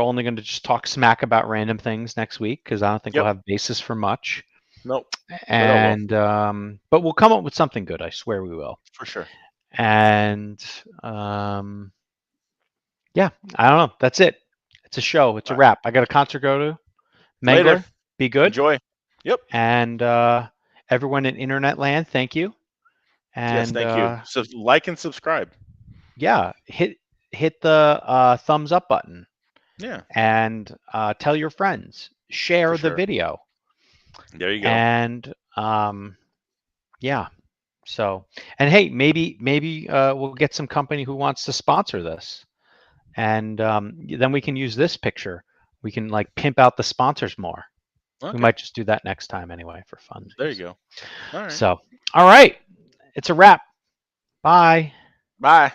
only going to just talk smack about random things next week because I don't think we'll have basis for much. Nope. And but we'll come up with something good. I swear we will. For sure. And yeah, I don't know. That's it. It's a show. It's a wrap. I got a concert to go to. Mangler, be good. Enjoy. Yep. And everyone in internet land, thank you. And yes, thank you. So like and subscribe. Yeah, hit the thumbs up button. Yeah. And tell your friends. Share the video. There you go. And yeah. So, and hey, maybe we'll get some company who wants to sponsor this, and then we can use this picture. We can like pimp out the sponsors more. Okay. We might just do that next time anyway for fun. There you go. All right. So, all right, it's a wrap. Bye. Bye.